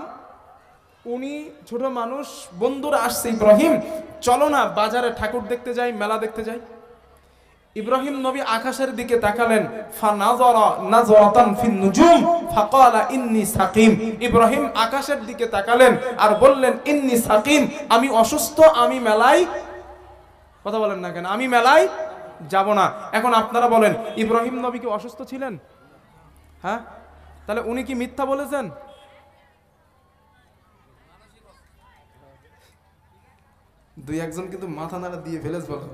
উনি ছোট মানুষ, বন্ধুরা আসছে, ইব্রাহিম চলো না বাজারে ঠাকুর দেখতে যাই, মেলা দেখতে যাই। ইব্রাহিম নবী আকাশের দিকে তাকালেন, ফানাযারা নাযরাতান ফিন নুজুম ফাকালা ইন্নী সাকিম। ইব্রাহিম আকাশের দিকে তাকালেন আর বললেন, ইন্নী সাকিম, আমি অসুস্থ, আমি মেলায়, কথা বলেন না কেন, আমি মেলায় যাব না। এখন আপনারা বলেন, ইব্রাহিম নবী কি অসুস্থ ছিলেন? হ্যাঁ, তাহলে উনি কি মিথ্যা বলেছেন? দুই একজন কিন্তু মাথা নাড়া দিয়ে ফেলেছ। বলো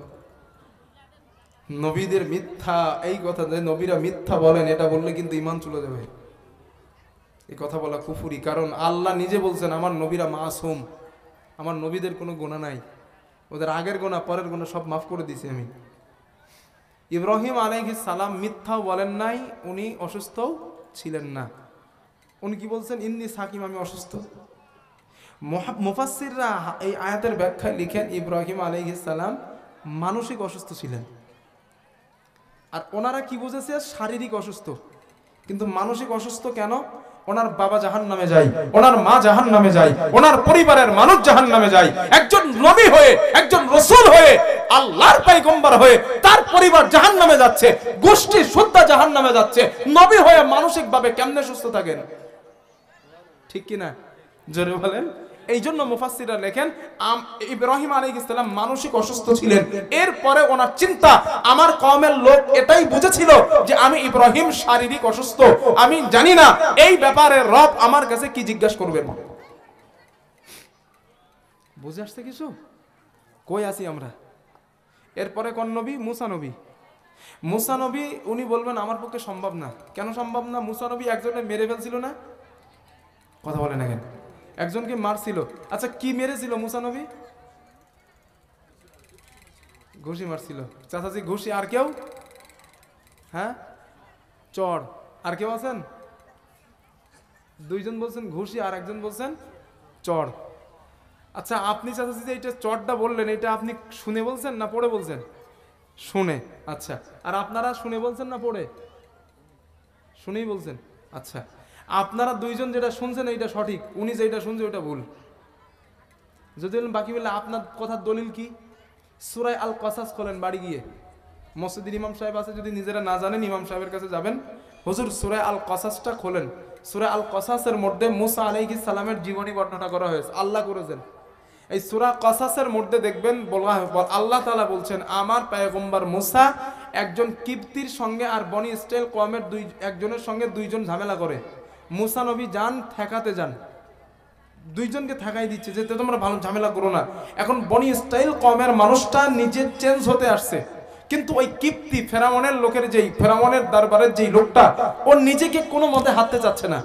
নবীদের মিথ্যা, এই কথা যে নবীরা মিথ্যা বলেন, এটা বললে কিন্তু ঈমান চলে যাবে। এই কথা বলা কুফরি। কারণ আল্লাহ নিজে বলছেন, আমার নবীরা মাসুম, আমার নবীদের কোনো গুনাহ নাই, ওদের আগের গুনাহ পরের গুনাহ সব মাফ করে দিয়েছি আমি। ইব্রাহিম আলাইহিস সালাম মিথ্যাও বলেন নাই, উনি অসুস্থ ছিলেন না। উনি কি বলছেন? ইন্নী সাকিম, আমি অসুস্থ। মুফাসসিররা এই আয়াতের ব্যাখ্যায় লিখেন, ইব্রাহিম আলাইহিস সালাম মানসিক অসুস্থ ছিলেন। আর ওনারা কি বুঝেছে? শারীরিক অসুস্থ। কিন্তু মানসিক অসুস্থ কেন? ওনার বাবা জাহান্নামে যায়, ওনার মা জাহান্নামে যায়, ওনার পরিবারের মানুষ জাহান্নামে যায়। একজন নবী হয়ে, একজন রাসূল হয়ে, আল্লাহর পয়গম্বর হয়ে তার পরিবার জাহান্নামে যাচ্ছে, গোষ্ঠী সুদ্ধা জাহান্নামে যাচ্ছে, নবী হয়ে মানসিকভাবে কেমনে সুস্থ থাকেন? ঠিক কি না? জোরে বলেন। এই জন্য মুফাসসিররা লেখেন ইব্রাহিম আলাইহিস সালাম মানসিক অসুস্থ ছিলেন, এরপরে ওনার চিন্তা আমার কওমের লোক এটাই বুঝেছিল যে আমি ইব্রাহিম শারীরিক অসুস্থ, আমি জানি না এই ব্যাপারে রব আমার কাছে কি জিজ্ঞাসা করবেন। বুঝে আসছে কিছু? কই আছি আমরা? এরপরে কোন নবী? মুসা নবী। মুসা নবী উনি বলবেন আমার পক্ষে সম্ভব না। কেন সম্ভব না? মুসা নবী একজনে মেরে ফেলছিল না? কথা বলে না কেন? একজনকে মারছিল। আচ্ছা কি মেরেছিল মুসা নবী? ঘুষি মারছিল। চাচাজি ঘুষি। আর কেউ? হ্যাঁ, চড়। আর কেউ আছেন? দুইজন বলছেন ঘুষি আর একজন বলছেন চড়। আচ্ছা আপনি চাচাজি যে এইটা চড়টা বললেন, এটা আপনি শুনে বলছেন না পড়ে বলছেন? শুনে। আচ্ছা, আর আপনারা শুনে বলছেন না পড়ে? শুনেই বলছেন। আচ্ছা, আপনারা দুইজন যেটা শুনছেন এইটা সঠিক, উনি যেটা শুনছে ওটা ভুল। যদি বলেন বাকি বললে আপনার কথার দলিল কি? সূরা আল কসাস খোলেন বাড়ি গিয়ে, মসজিদের ইমাম সাহেব আছে, যদি নিজেরা না জানেন ইমাম সাহেবের কাছে যাবেন, হুজুর সূরা আল কসাসটা খোলেন। সূরা আল কসাসের মধ্যে মুসা আলাইহিস সালামের জীবনী বর্ণনা করা হয়েছে, আল্লাহ করেছেন। এই সূরা কসাসের মধ্যে দেখবেন আল্লাহ তাআলা বলছেন আমার পয়গম্বর মুসা একজন কিবতীর সঙ্গে আর বনি ইসরাইল কওমের একজনের সঙ্গে দুইজন ঝামেলা করে। মুসা নবী যান ঠেকাতে যান, দুইজনকে ঠেকাই দিচ্ছে যে তোমরা ভালো ঝামেলা করো না। এখন বনি ইসরাইল কওমের মানুষটা নিজে চেঞ্জ হতে আসছে, কিন্তু ওই কিপ্তি ফেরাউনের লোকের ফেরাউনের দরবারের যেই লোকটা ও নিজেকে কোনো মতে হাঁটতে চাচ্ছে না।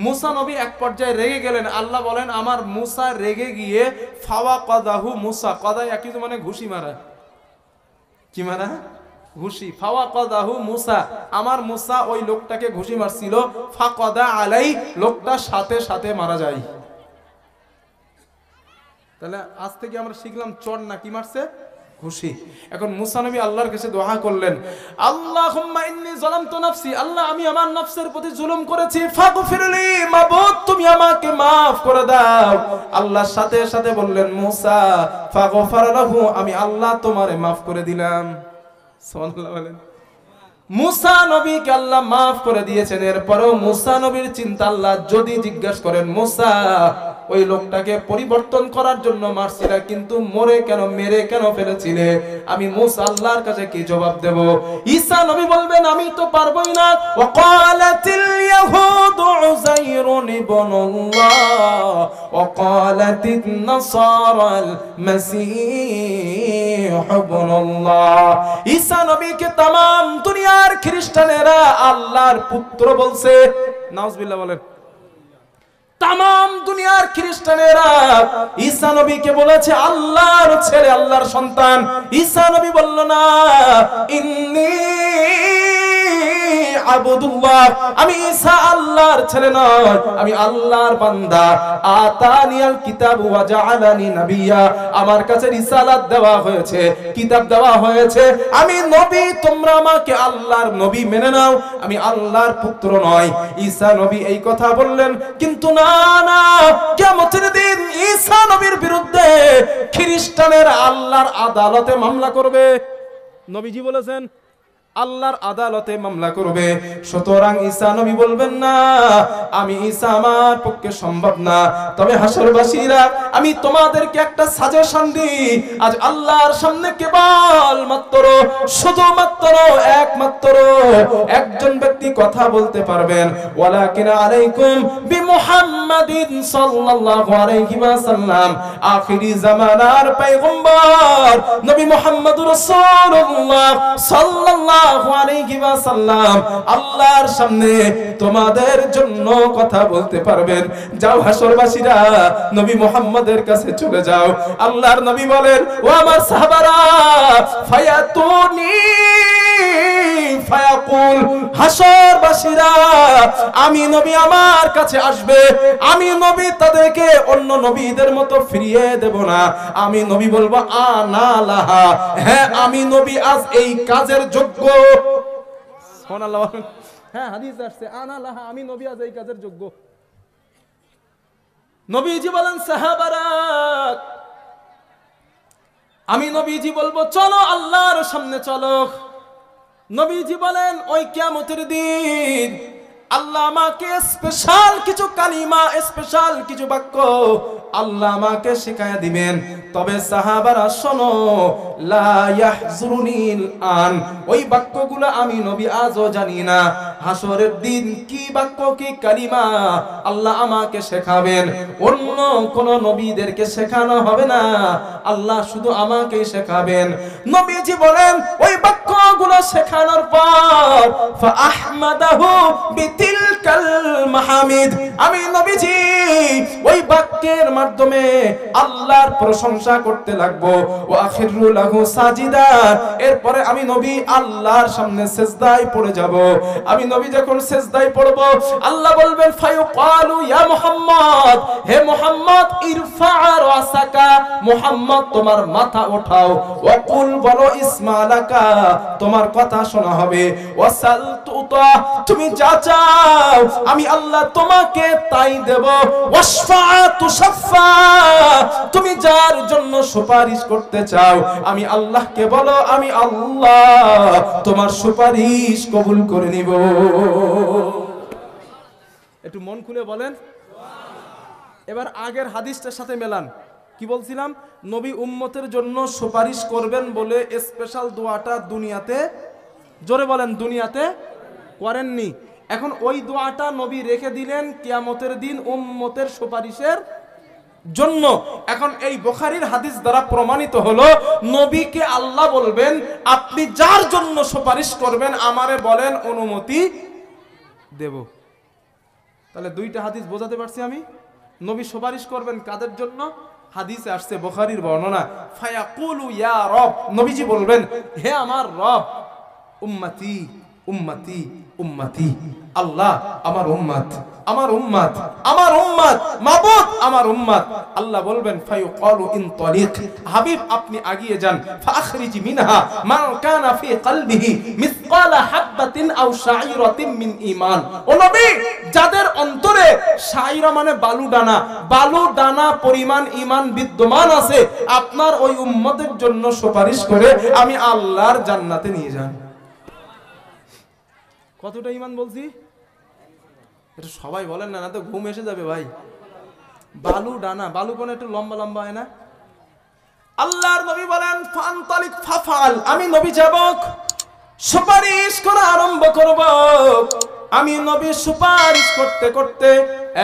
মুসা নবী এক পর্যায়ে রেগে গেলেন। আল্লাহ বলেন আমার মুসা রেগে গিয়ে ফাওয়া কাদাহু মুসা, কাদা একই মানে ঘুষি মারা। কি মারা? ঘুষি। ফাওয়া কাদাহু মুসা, আমার মুসা ওই লোকটাকে ঘুষি মারছিল। ফাকাদা আলাই, লোকটা সাথে সাথে মারা যায়। তাহলে আজ থেকে আমরা শিখলাম চড় না কি মারছে? ঘুষি। এখন মুসা নবী আল্লাহর কাছে দোয়া করলেন, আল্লাহুম্মা ইন্নী যালামতু নাফসি, আল্লাহ আমি আমার নফসের প্রতি জুলুম করেছি, ফাগফিরলি, মাবুদ তুমি আমাকে maaf করে দাও। আল্লাহর সাথে সাথে বললেন মুসা ফাগফারা লাহু, আমি আল্লাহ তোমারে maaf করে দিলাম। সুবহানাল্লাহ বলেন। মুসা নবীকে আল্লাহ maaf করে দিয়েছেন। এরপরেও মুসা নবীর চিন্তা, আল্লাহ যদি জিজ্ঞাসা করেন মুসা ওই লোকটাকে পরিবর্তন করার জন্য মারছিলে, কিন্তু মরে কেন, মেরে কেন ফেলেছিলে, আমি মুসা আল্লাহর কাছে কি জবাব দেব? ঈসা নবী বলবেন আমি তো পারবোই না। ওয়াকালাতিল ইয়াহুদু উযাইরুন ইবনুল্লাহ ওয়াকালাতিন নাসারাল মাসীহ ইবনুল্লাহ। ঈসা নবীকে तमाम দুনিয়ার খ্রিস্টানেরা আল্লাহর পুত্র বলছে। নাউজুবিল্লাহ বলেন। तमाम দুনিয়ার খ্রিস্টানেরা ঈসা নবীকে বলেছে আল্লাহর ছেলে, আল্লাহর সন্তান। ঈসা নবী বলল না, ইন্নী আবদুল্লাহ, আমি ঈসা আল্লাহর ছেলে নয়, আমি আল্লাহর বান্দা। আতানিয়াল কিতাব ওয়া জাআলানি নাবিয়্যা, আমার কাছে রিসালাত দেওয়া হয়েছে, কিতাব দেওয়া হয়েছে, আমি নবী, তোমরা আমাকে আল্লাহর নবী মেনে নাও, আমি আল্লাহর পুত্র নয়। ঈসা নবী এই কথা বললেন, কিন্তু না না, কিয়ামতের দিন ঈসা নবীর বিরুদ্ধে খ্রিস্টানের আল্লাহর আদালতে মামলা করবে। নবীজি বলেছেন আল্লাহর আদালতে মামলা করবে। সুতরাং ঈসা নবী বলবেন না আমি ঈসা আমার পক্ষে সম্ভব না। তবে হাসরবাসীরা আমি তোমাদেরকে একটা সাজেশন দিই, আজ আল্লাহর সামনে কেবল মাত্র শুধুমাত্র একমাত্র একজন ব্যক্তি কথা বলতে পারবেন, ওয়ালাকিন আলাইকুম বিমুহাম্মাদিন সাল্লাল্লাহু আলাইহি ওয়াসাল্লাম, আখিরি জামানার পয়গম্বর নবী মুহাম্মদুর রাসূলুল্লাহ সাল্লাল্লাহু আলাইহি ওয়াসাল্লাম আল্লাহর সামনে তোমাদের জন্য কথা বলতে পারবেন। যাও হাসরবাসীরা নবী মুহাম্মদের কাছে চলে যাও। আল্লাহর নবী বলেন, ও আমার সাহাবারা, ফায়াতুনি ফায়াকুল, হাসরবাসীরা আমি নবী আমার কাছে আসবে, আমি নবী তাদেরকে অন্য নবীদের মতো ফিরিয়ে দেব না। আমি নবী বলবো আনা লাহা, হ্যাঁ আমি নবী আজ এই কাজের যোগ্য। সুবহানাল্লাহ। হ্যাঁ হাদিস আসছে, আনা লাহা, আমি নবী আজ এই কাজের যোগ্য। নবীজি বলেন সাহাবারা, আমি নবীজি বলবো চলো আল্লাহর সামনে চলো। নবীজি বলেন ওই কিয়ামতের দিন আল্লাহ আমাকে স্পেশাল কিছু কালিমা, স্পেশাল কিছু বাক্য আল্লাহ আমাকে শেখায়া দিবেন। তবে সাহাবারা শোনো, লা ইয়াহজুরুনিল আন, ওই বাক্যগুলো আমি নবী আজও জানি না। হাসরের দিন কি বাক্য, কি কালিমা আল্লাহ আমাকে শেখাবেন, অন্য কোন নবীদেরকে শেখানো হবে না, আল্লাহ শুধু আমাকেই শেখাবেন। নবীজি বলেন ওই বাক্যগুলো শেখানোর পর ফাআহমাদাহু বিতিলকাল মাহমিদ, আমি নবীজি ওই বাক্যের মাধ্যমে আল্লাহর প্রশংসা করতে লাগবো। ওয়া আখিরু লাহু সাজিদান, এরপরে আমি নবী আল্লাহর সামনে সিজদায় পড়ে যাব। আমি নবী যখন সিজদায় পড়ব, আল্লাহ বলবেন ফায়ুকালু ইয়া মুহাম্মদ, হে মুহাম্মদ ইরফা রাসাকা, মুহাম্মদ তোমার মাথা ওঠাও। ওয়া কুল, বলো ইসমালাকা, তোমার কথা শোনা হবে। ওয়াসাল তুতা, তুমি যা চাও আমি আল্লাহ তোমাকে তাই দেব। ওয়াশফা তুশাফা, তুমি যার জন্য সুপারিশ করতে চাও আমি আল্লাহকে বলো, আমি আল্লাহ তোমার সুপারিশ কবুল করে নিব। একটু মন খুলে বলেন। এবার আগের হাদিসটার সাথে মেলান। কি বলছিলাম? নবী উম্মতের জন্য সুপারিশ করবেন বলে স্পেশাল দোয়াটা দুনিয়াতে, জোরে বলেন, দুনিয়াতে করেননি। এখন ওই দোয়াটা নবী রেখে দিলেন কিয়ামতের দিন উম্মতের সুপারিশের জন্য। এখন এই বুখারীর হাদিস দ্বারা প্রমাণিত হলো নবীকে আল্লাহ বলবেন আপনি যার জন্য সুপারিশ করবেন আমারে বলেন, অনুমতি দেব। তাহলে দুইটা হাদিস বোঝাতে পারছি আমি। নবী সুপারিশ করবেন কাদের জন্য? হাদিসে আসছে বুখারীর বর্ণনা, ফায়াকুলু ইয়া রব, নবীজি বলবেন হে আমার রব, উম্মতি উম্মতি উম্মতি, আল্লাহ আমার উম্মত, আমার উম্মত, আমার উম্মত, মাবুদ আমার উম্মত। আল্লাহ বলবেন ফায়ুকালু ইনতালিক, হাবিব আপনি এগিয়ে যান, ফাখরিজ মিনহা মান কানা ফি কলবিহি মিসকালা হাববাতিন আও শাইরাতিন মিন ঈমান। ও নবী, যাদের অন্তরে শাইরা মানে বালু দানা, বালু দানা পরিমাণ ঈমান বিদ্যমান আছে, আপনার ওই উম্মতের জন্য সুপারিশ করে আমি আল্লাহর জান্নাতে নিয়ে যান। কতটা ঈমান বলছি? এটা সবাই বলেন না, না তো ঘুম এসে যাবে ভাই। বালু ডানা, বালু কোন একটু লম্বা লম্বা হয় না? আল্লাহর নবী বলেন ফানতালিক ফাফাল, আমি নবী যাব, সুপারিশ করা আরম্ভ করব। আমি নবী সুপারিশ করতে করতে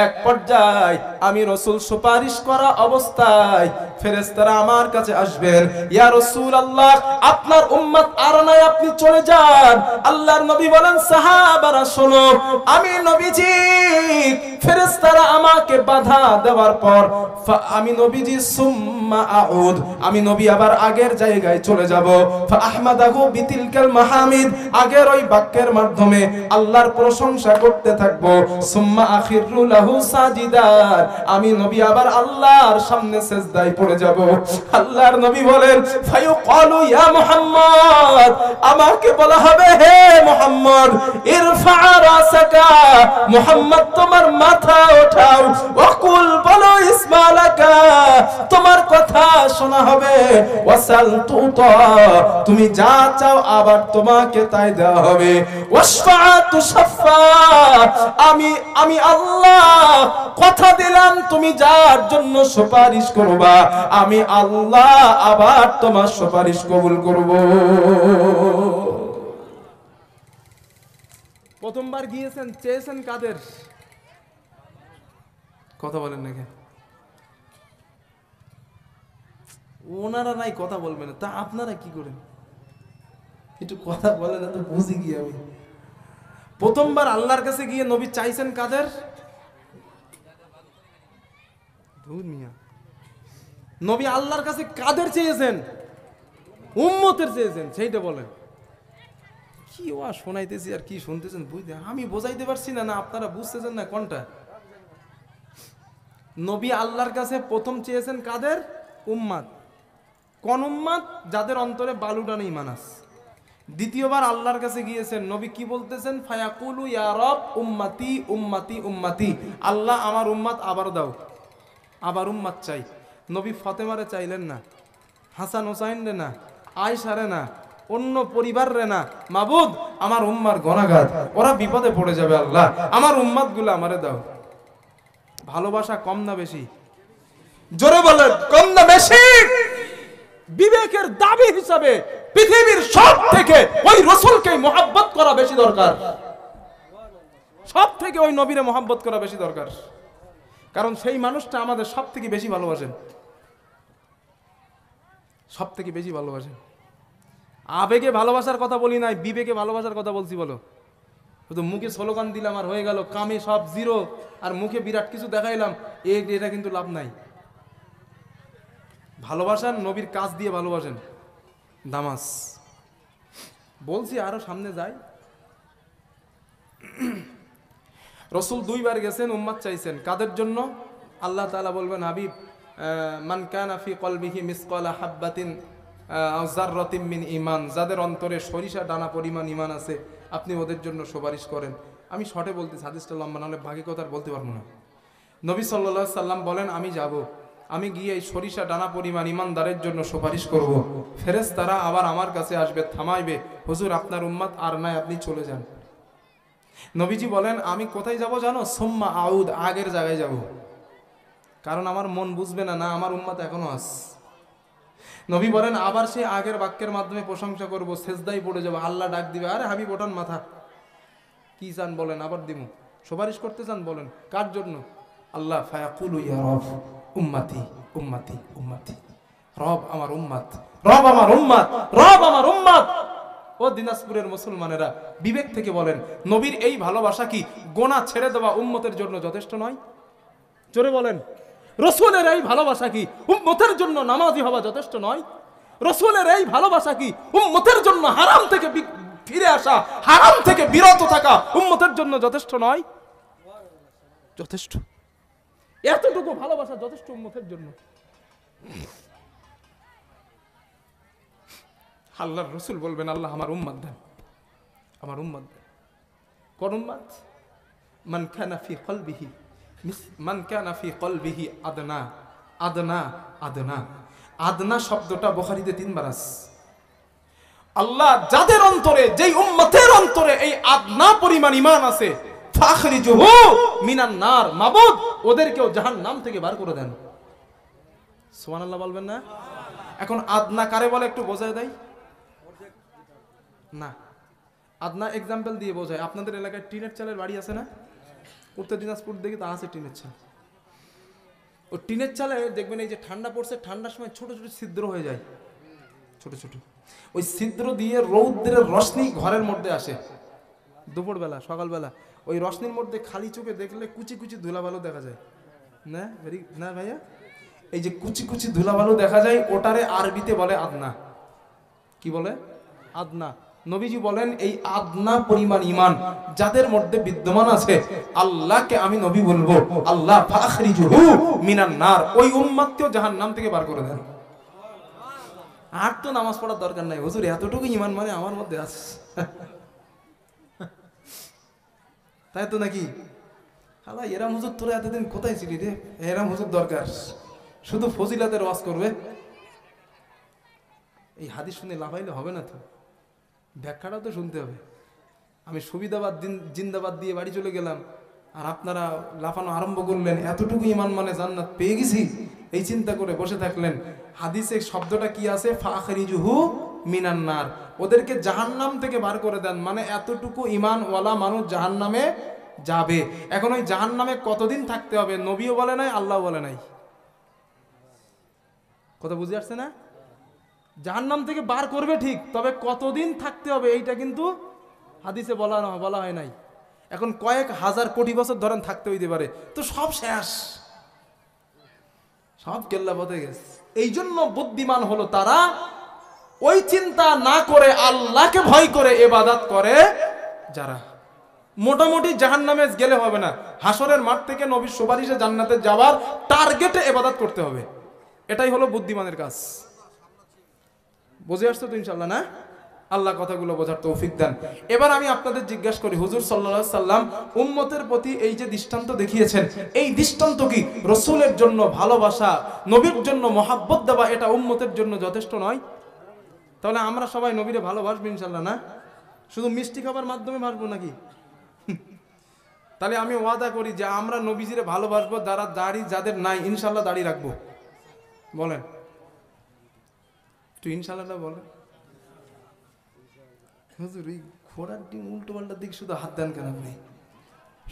এক পর্যায়ে আমি রাসূল সুপারিশ করা অবস্থায় ফেরেশতারা আমার কাছে আসবেন, ইয়া রাসূলুল্লাহ আপনার উম্মত আর নাই, আপনি চলে যান। আল্লাহর নবী বলেন সাহাবারা শোনো, আমি নবীজি ফেরেশতারা আমাকে বাধা দেওয়ার পর আমি নবীজি সুম্মা আউদ, আমি নবী আবার আগের জায়গায় চলে যাব। ফাআহমাদাহু বিতিলকাল মাহমিদ, আগের ওই বাক্যের মাধ্যমে আল্লাহর প্রশংসা করতে থাকবো। সুম্মা আখিরু লাহু সাজিদান, আমি নবী আবার আল্লাহর সামনে সিজদায় পড়ে যাব। আল্লাহর নবী বলেন ফায়ুকালু ইয়া মুহাম্মদ, আমাকে বলা হবে হে মুহাম্মদ ইরফা রাসাকা, মুহাম্মদ তোমার মাথা ওঠাও। ওয়াকুল, বলো ইসমালাকা, তোমার কথা শোনা হবে। ওয়াসাল তুতা, তুমি যা চাও আবার তোমাকে তাই দেওয়া হবে। ওয়াশফা তুশাফা, আমি আল্লাহ কথা দিলাম তুমি যার জন্য সুপারিশ করবা আমি আল্লাহ আবার তোমার সুপারিশ কবুল করব। প্রথমবার গিয়েছেন, চেয়েছেন কাদের কথা বলেন নাকি? ওনারা নাই কথা বলবেন, তা আপনারা কি করেন? একটু কথা বলেন, তো বুঝি গিয়ে আমি। প্রথমবার আল্লাহর কাছে গিয়ে নবী চাইছেন কাদের? নবী আল্লাহর কাছে কাদের চেয়েছেন? উম্মতের চেয়েছেন, সেইটা বলেন। কি ওয়া শোনাইতেছি আর কি শুনতেছেন বুঝতে আমি বোঝাইতে পারছি না, না আপনারা বুঝতেছেন না কোনটা? নবী আল্লাহর কাছে প্রথম চেয়েছেন কাদের? উম্মত। কোন উম্মত? যাদের অন্তরে বালুডানা ঈমান আছে। দ্বিতীয়বার আল্লাহর কাছে গিয়েছেন, নবী কি বলতেছেন? ফায়াকুলু ইয়া রব উম্মতি উম্মতি উম্মতি, আল্লাহ আমার উম্মত আবার দাও, আবার উম্মত চাই। নবী ফাতেমারে চাইলেন না, হাসান হোসাইন রে না, আয়েশা রে না, অন্য পরিবার রে না, মাবুদ আমার উম্মার গুনাহগার, ওরা বিপদে পড়ে যাবে, আল্লাহ আমার উম্মত গুলো আমারে দাও। ভালোবাসা কম না বেশি? জোরে বলেন, কম না বেশি? বিবেকের দাবি হিসাবে পৃথিবীর সব থেকে ওই রাসূলকে মহব্বত করা বেশি দরকার, সব থেকে ওই নবীরে মহব্বত করা বেশি দরকার। কারণ সেই মানুষটা আমাদের সব থেকে বেশি ভালোবাসেন, সব থেকে বেশি ভালোবাসেন। আবেগে ভালোবাসার কথা বলি নাই, বিবেকে ভালোবাসার কথা বলছি। বলো, শুধু মুখে স্লোগান দিলাম আর হয়ে গেল, কামে সব জিরো, আর মুখে বিরাট কিছু দেখাইলাম, এটা কিন্তু লাভ নাই। ভালোবাসান নবীর কাজ দিয়ে ভালোবাসেন। দামাস বলছি, আরো সামনে যাই। রসুল 2 বার গেছেন, উম্মত চাইছেন। কাদের জন্য? আল্লাহ তাআলা বলবেন, হাবিব মান কানা ফি কলবিহি মিসকালা হাববাতিন আও যাররাতিন মিন ঈমান, যাদের অন্তরে সরিষা দানা পরিমাণ ঈমান আছে, আপনি ওদের জন্য সুপারিশ করেন। আমি শর্টে বলতেছি, হাদিসটা লম্বা, নাহলে বাকি কথা আর বলতে পারবো না। নবী সাল্লাল্লাহু আলাইহি সাল্লাম বলেন, আমি যাব, আমি গিয়ে এই সরিষা দানা পরিমাণ ঈমানদারের জন্য সুপারিশ করব। ফেরেশতারা আবার আমার কাছে আসবে, থামাইবে, হুজুর আপনার উম্মত আর নাই, আপনি চলে যান। নবীজি বলেন, আমি কোথায় যাব জানো? সুম্মা আউদ, আগের জায়গায় যাব। কারণ আমার মন বুঝবে না, না আমার উম্মত এখনো আছে। নবী বলেন, আবার সেই আগের বাক্যের মাধ্যমে প্রশংসা করব, সেজদায় পড়ে যাব। আল্লাহ ডাক দিবে, আরে হাবিব ওঠান মাথা, কি চান বলেন, আবার দিব। সুপারিশ করতে চান, বলেন কার জন্য? আল্লাহ ফায়াকুলু ইয়া রব উম্মতি উম্মতি উম্মতি, রব আমার উম্মত, রব আমার উম্মত, রব আমার উম্মত। ও দিনাজপুরের মুসলমানেরা, বিবেক থেকে বলেন, নবীর এই ভালোবাসা কি গোনা ছেড়ে দেওয়া উম্মতের জন্য যথেষ্ট নয়? জোরে বলেন, রাসূলের এই ভালোবাসা কি উম্মতের জন্য নামাজি হওয়া যথেষ্ট নয়? রাসূলের এই ভালোবাসা কি উম্মতের জন্য হারাম থেকে ফিরে আসা, হারাম থেকে বিরত থাকা উম্মতের জন্য যথেষ্ট নয়? যথেষ্ট। এতটুকু ভালোবাসা যথেষ্ট উম্মতের জন্য। আল্লাহর রাসূল বলবেন, আল্লাহ আমার উম্মত দেন, আমার উম্মত দেন। কোন উম্মত? মান কানা ফি কলবিহি, মান কানা ফি কলবিহি আদনা, আদনা, আদনা। আদনা শব্দটা বুখারীতে 3 বার আছে। আল্লাহ যাদের অন্তরে, যেই উম্মতের অন্তরে এই আদনা পরিমাণ ঈমান আছে, ফাখরিজুহু মিনান নার, মাবুদ ওদেরকেও জাহান্নাম থেকে বার করে দেন। সুবহানাল্লাহ বলবেন না? এখন আদনা কারে বলে একটু বোঝায় দেয় না? আদনা এক্সাম্পল দিয়ে বোঝায়। আপনাদের এলাকায় টিনের চালের বাড়ি আছে না? উত্তর দিনাজপুর দেখি তা আছে টিনের চাল। ও টিনের চালে দেখবেন, এই যে ঠান্ডা পড়ছে, ঠান্ডার সময় ছোট ছোট ছিদ্র হয়ে যায়, ছোট ছোট। ওই ছিদ্র দিয়ে রৌদ্রের রশ্মি ঘরের মধ্যে আসে দুপুরবেলা, সকালবেলা। ওই রশ্মির মধ্যে খালি চোখে দেখলে কুচি কুচি ধুলাবালু দেখা যায় না? না ভাইয়া, এই যে কুচি কুচি ধুলাবালু দেখা যায়, ওটারে আরবিতে বলে আদনা। কি বলে? আদনা। নবীজি বলেন, এই আদনা পরিমাণ ঈমান যাদের মধ্যে বিদ্যমান আছে, আল্লাহকে আমি নবী বলবো, আল্লাহ ফাখরিজুহু মিনান নার, ওই উম্মতকেও জাহান্নাম থেকে বার করে দেন। আর তো নামাজ পড়ার দরকার নাই, হুজুর এতটুকু ঈমান মানে আমার মধ্যে আছে, তাই তো নাকি? আল্লাহ এরা হুজুর তোরা এতদিন কোথায় ছিলি রে? এরা হুজুর দরকার, শুধু ফজিলাতের ওয়াজ করবে। এই হাদিস শুনে লাফাইলে হবে না তো, ব্যাখ্যাটাও তো শুনতে হবে। আমি সুবিধাবাদ জিন্দাবাদ দিয়ে বাড়ি চলে গেলাম, আর আপনারা লাফানো আরম্ভ করলেন, এতটুকু ঈমান মানে জান্নাত পেয়ে গেছি, এই চিন্তা করে বসে থাকলেন। হাদিসে শব্দটা কি আছে? ফাখরিজুহু মিনান নার, ওদেরকে জাহান্নাম থেকে বার করে দেন, মানে এতটুকু ঈমান ওয়ালা মানুষ জাহান্নামে যাবে। এখন ওই জাহান্নামে কতদিন থাকতে হবে? নবীও বলে নাই, আল্লাহ বলে নাই। কথা বুঝে আসছে না? জাহান্নাম থেকে বার করবে ঠিক, তবে কতদিন থাকতে হবে এইটা কিন্তু হাদিসে বলা হয় নাই। এখন কয়েক হাজার কোটি বছর ধরেন থাকতে হইতে পারে, তো সব শেষ, সব কেল্লা পথে গেছে। এই জন্য বুদ্ধিমান হলো তারা, ওই চিন্তা না করে আল্লাহকে ভয় করে ইবাদত করে যারা। মোটামুটি জাহান্নামে গেলে হবে না, হাসরের মাঠ থেকে নবীর সুপারিশে জান্নাতে যাওয়ার টার্গেটে ইবাদত করতে হবে। এটাই হলো বুদ্ধিমানের কাজ। বুঝে আসছো তো ইনশাআল্লাহ না? আল্লাহ কথাগুলো বোঝার তৌফিক দেন। এবার আমি আপনাদের জিজ্ঞাসা করি, হুজুর সাল্লাল্লাহু আলাইহি সাল্লাম উম্মতের প্রতি এই যে দৃষ্টান্ত দেখিয়েছেন, এই দৃষ্টান্ত কি রসুলের জন্য ভালোবাসা, নবীর জন্য মহাব্বত দেওয়া, এটা উম্মতের জন্য যথেষ্ট নয়? তাহলে আমরা সবাই নবীরে ভালোবাসবো ইনশাল্লাহ, না শুধু মিষ্টি খাবার মাধ্যমে ভাসবো নাকি? তাহলে আমি ওয়াদা করি যে আমরা নবীজিরে ভালোবাসবো, যারা দাড়ি যাদের নাই ইনশাল্লাহ দাড়ি রাখবো। বলেন একটু ইনশাল্লাহ বলেন। হুজুর এই ঘোড়ার ডিম উল্টো পাল্টার দিক শুধু হাত দেন কেন আপনি?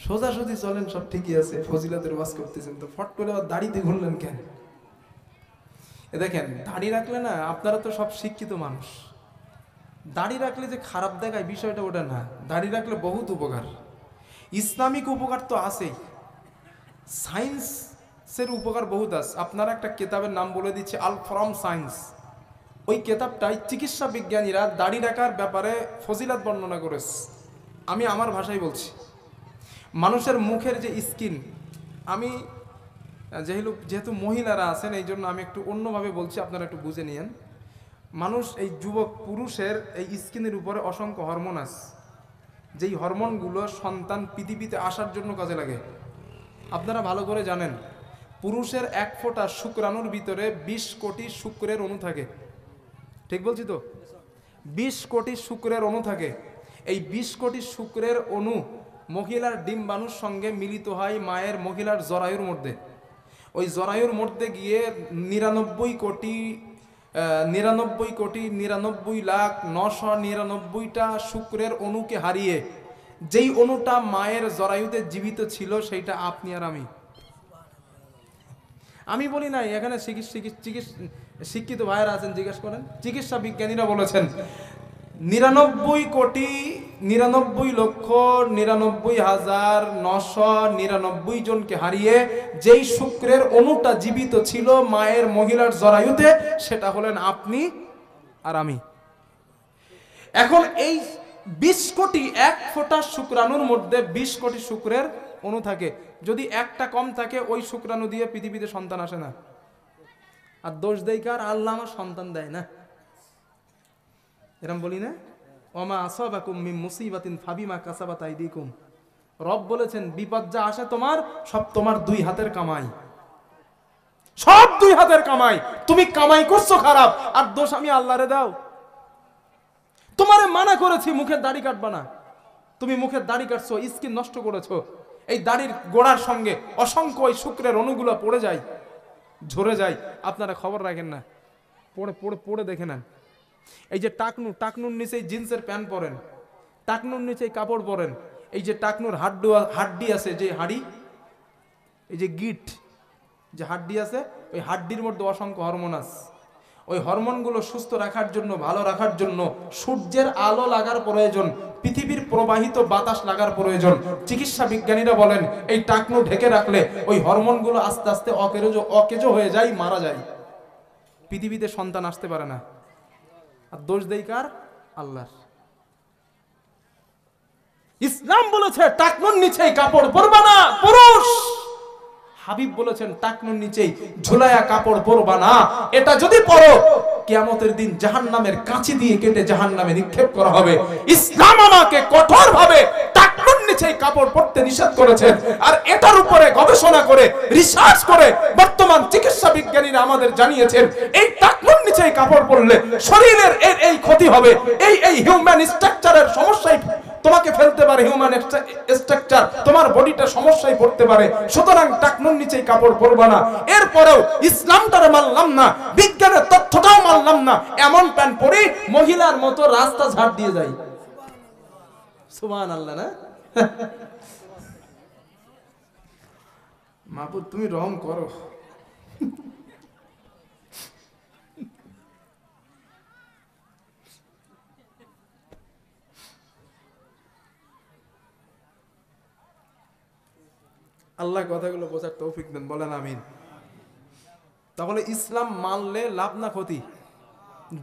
সোজাসুজি চলেন, সব ঠিকই আছে, ফজিলাতের ওয়াজ করতেছেন, তো ফট করে আবার দাড়িতে ঘুরলেন কেন? এ দেখেন, দাড়ি রাখলে না, আপনারা তো সব শিক্ষিত মানুষ, দাড়ি রাখলে যে খারাপ দেখায় বিষয়টা ওটা না। দাড়ি রাখলে বহুত উপকার, ইসলামিক উপকার তো আছেই, সায়েন্সের উপকার বহুত আছে। আপনারা একটা কেতাবের নাম বলে দিচ্ছে, আল ফ্রম সায়েন্স। ওই কেতাবটাই চিকিৎসা বিজ্ঞানীরা দাড়ি রাখার ব্যাপারে ফজিলাত বর্ণনা করেছে। আমি আমার ভাষায় বলছি, মানুষের মুখের যে স্কিন, আমি যেহেতু মহিলারা আছেন এই জন্য আমি একটু অন্যভাবে বলছি, আপনারা একটু বুঝে নিয়েন। মানুষ, এই যুবক পুরুষের এই স্কিনের উপরে অসংখ্য হরমোন আছে, যেই হরমোনগুলো সন্তান পৃথিবীতে আসার জন্য কাজে লাগে। আপনারা ভালো করে জানেন, পুরুষের এক ফোঁটা শুক্রাণুর ভিতরে 20 কোটি শুক্রের অণু থাকে। ঠিক বলছি তো? 20 কোটি শুক্রের অণু থাকে। এই 20 কোটি শুক্রের অণু মহিলার ডিম্বাণুর সঙ্গে মিলিত হয় মায়ের মহিলার জরায়ুর মধ্যে। ওই জরায়ুর মধ্যে গিয়ে 99,99,99,999টা শুক্রের অণুকে হারিয়ে যেই অণুটা মায়ের জরায়ুতে জীবিত ছিল, সেইটা আপনি আর আমি বলি নাই। এখানে শিক্ষিত ভাইয়েরা আছেন, জিজ্ঞেস করেন, চিকিৎসা বিজ্ঞানীরা বলেছেন 99,99,99,999 জনকে হারিয়ে যেই শুক্রের অণুটা জীবিত ছিল মায়ের মহিলার জরায়ুতে, সেটা হলেন আপনি আর আমি। এখন এই 20 কোটি, এক ফোঁটা শুক্রাণুর মধ্যে 20 কোটি শুক্রের অণু থাকে। যদি একটা কম থাকে, ওই শুক্রাণু দিয়ে পৃথিবীতে সন্তান আসে না। আর দোষ দেয় কার? আল্লাহ আমার সন্তান দেয় না, এরকম বলি না? ওমা আসাবাকুম মিন মুসিবাতিন ফাবিমা কাসাবাত আইদিকুম। রব বলেছেন, বিপদ যা আসে তোমার, সব তোমার দুই হাতের কামাই, সব দুই হাতের কামাই। তুমি কামাই করছো খারাপ, আর দোষ আমি আল্লাহরে দাও। তোমারে মানা করেছি মুখের দাড়ি কাটবা না, তুমি মুখের দাড়ি কাটছো, স্কিন নষ্ট করেছো। এই দাড়ির গোড়ার সঙ্গে অসংখ্য ওই শুক্রের অণুগুলো পড়ে যায়, ঝরে যায়। আপনারা খবর রাখেন না, পড়ে দেখে নেন। এই যে টাকনুর নিচে জিন্সের প্যান্ট পরেন, টাকনুর নিচে কাপড় পরেন, এই যে টাকনুর হাড্ডি আছে, যে হাড়ি, এই যে গিট, যে হাড্ডি আছে, ওই হাড্ডির মধ্যে অসংখ্য হরমোন আছে। ওই হরমোনগুলো সুস্থ রাখার জন্য, ভালো রাখার জন্য সূর্যের আলো লাগার প্রয়োজন, পৃথিবীর প্রবাহিত বাতাস লাগার প্রয়োজন। চিকিৎসা বিজ্ঞানীরা বলেন, এই টাকনু ঢেকে রাখলে ওই হরমোনগুলো আস্তে আস্তে অকেজো হয়ে যায়, মারা যায়, পৃথিবীতে সন্তান আসতে পারে না। আর দোষ দেই কার? আল্লাহর। ইসলাম বলেছে টাকনুর নিচেই কাপড় পরবা না, পুরুষ। হাবিব বলেছেন টাকনুর নিচেই ঝুলায়া কাপড় পরবা না। এটা যদি পরো, কিয়ামতের দিন জাহান্নামের কাঁচি দিয়ে কেটে জাহান্নামে নিক্ষেপ করা হবে। ইসলাম আমাকে কঠোরভাবে টাকনুর নিচেই কাপড় পরতে নিষেধ করেছেন। আর এটার উপরে গবেষণা করে, রিসার্চ করে বর্তমান চিকিৎসা বিজ্ঞানীরা আমাদের জানিয়েছেন, এই টাকনুর নিচেই কাপড় পরলে শরীরের এই ক্ষতি হবে, এই হিউম্যান স্ট্রাকচারের সমস্যায় তোমাকে ফেলতে পারে, হিউম্যান স্ট্রাকচার, তোমার বডিটা সমস্যায় পড়তে পারে। সুতরাং টাকনুর নিচেই কাপড় পরবা না। এরপরেও ইসলামটারে মানলাম না, বিজ্ঞানের তথ্যটাও মানলাম না, এমন প্যান্ট পরে মহিলার মতো রাস্তা ঝাড় দিয়ে যাই। সুবহানাল্লাহ। না মাহবুব, তুমি রহম করো। আল্লাহ কথাগুলো বোঝার তৌফিক দেন, বলেন আমিন। তাহলে ইসলাম মানলে লাভ না ক্ষতি?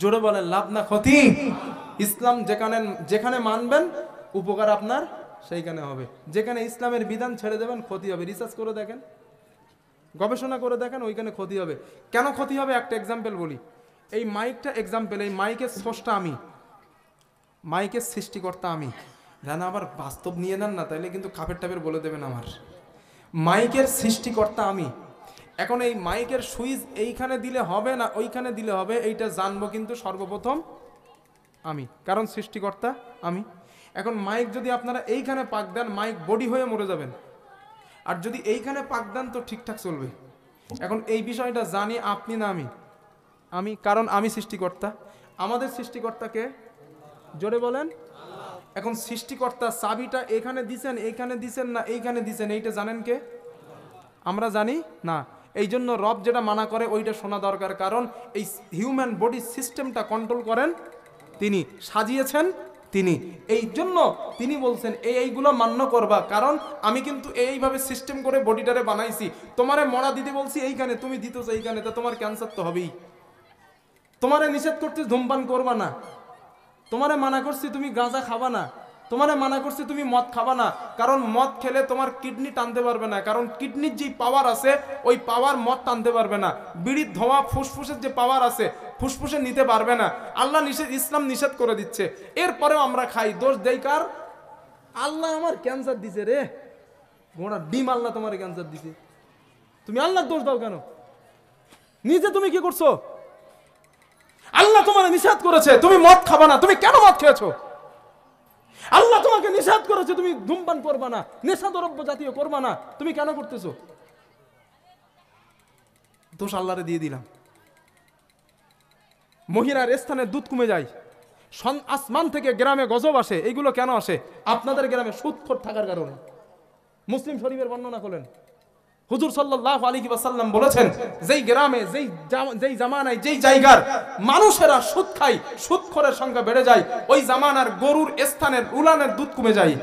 জোরে বলেন, লাভ না ক্ষতি? ইসলাম যেখানে মানবেন উপকার আপনার সেইখানে হবে, যেখানে ইসলামের বিধান ছেড়ে দেবেন ক্ষতি হবে। রিসার্চ করে দেখেন, গবেষণা করে দেখেন, ওইখানে ক্ষতি হবে। কেন ক্ষতি হবে? একটা এক্সাম্পল বলি। এই মাইকটা এক্সাম্পল, এই মাইকের স্রষ্টা আমি, মাইকের সৃষ্টিকর্তা আমি, জানা আবার বাস্তব নিয়ে নেন না, তাইলে কিন্তু কাপের টাপের বলে দেবেন আমার। মাইকের সৃষ্টিকর্তা আমি। এখন এই মাইকের সুইচ এইখানে দিলে হবে না ওইখানে দিলে হবে, এইটা জানবো কিন্তু সর্বপ্রথম আমি, কারণ সৃষ্টিকর্তা আমি। এখন মাইক যদি আপনারা এইখানে পাক দেন, মাইক বডি হয়ে মরে যাবেন, আর যদি এইখানে পাক দেন তো ঠিকঠাক চলবে। এখন এই বিষয়টা জানি আপনি না আমি? আমি, কারণ আমি সৃষ্টিকর্তা। আমাদের সৃষ্টিকর্তাকে জোরে বলেন। এখন সৃষ্টিকর্তা চাবিটা এখানে দিছেন, এইখানে দিছেন না এইখানে দিছেন, এইটা জানেন কে? আমরা জানি না। এই জন্য রব যেটা মানা করে ওইটা শোনা দরকার, কারণ এই হিউম্যান বডি সিস্টেমটা কন্ট্রোল করেন তিনি, সাজিয়েছেন তিনি। এই জন্য তিনি বলছেন এইগুলো মান্য করবা, কারণ আমি কিন্তু এইভাবে সিস্টেম করে বডিটারে বানাইছি। তোমারে মরা দিতে বলছি এইখানে, তুমি দিতেছো এইখানে, তো তোমার ক্যান্সার তো হবেই। তোমারে নিষেধ করতে ধূমপান করবা না, তোমারে মানা করছি তুমি গাঁজা খাবা না, তোমারে মানা করছি তুমি মদ খাবা না, কারণ মদ খেলে তোমার কিডনি টানতে পারবে না, কারণ কিডনির যে পাওয়ার আছে ওই পাওয়ার মদ টানতে পারবে না। বিড়ির ধোঁয়া ফুসফুসের যে পাওয়ার আছে ফুসফুসে নিতে পারবে না। আল্লাহ নিষেধ, ইসলাম নিষেধ করে দিচ্ছে, এরপরেও আমরা খাই। দোষ দেই কার? আল্লাহ আমার ক্যান্সার দিছে রে, গোড়া ডিম আল্লাহ তোমার ক্যান্সার দিছে, তুমি আল্লাহর দোষ দাও কেন? নিজে তুমি কি করছো? আল্লাহ তোমার নিষেধ করেছে তুমি মদ খাবা না, তুমি কেন মদ খেয়েছো? আল্লাহ তোমাকে নিষেধ করেছে তুমি ধূমপান করবা না, নেশা দ্রব্য জাতীয় করবা না, তুমি কেন করতেছো? দোষ আল্লাহরে দিয়ে দিলাম। মহিলার স্থানে দুধ কমে যায়, আসমান থেকে গ্রামে গজব আসে, এইগুলো কেন আসে? আপনাদের গ্রামে সুদখোর থাকার কারণে। মুসলিম শরীফের বর্ণনা করেন, হুজুর সাল্লাল্লাহু আলাইহি ওয়াসাল্লাম বলেছেন, যেই গ্রামে যেই জামানায় যেই জায়গার মানুষেরা সুদ খায়, সুদখোরের সংখ্যা বেড়ে যায়, ওই জামানার গরুর স্থানের উলানের দুধ কমে যায়,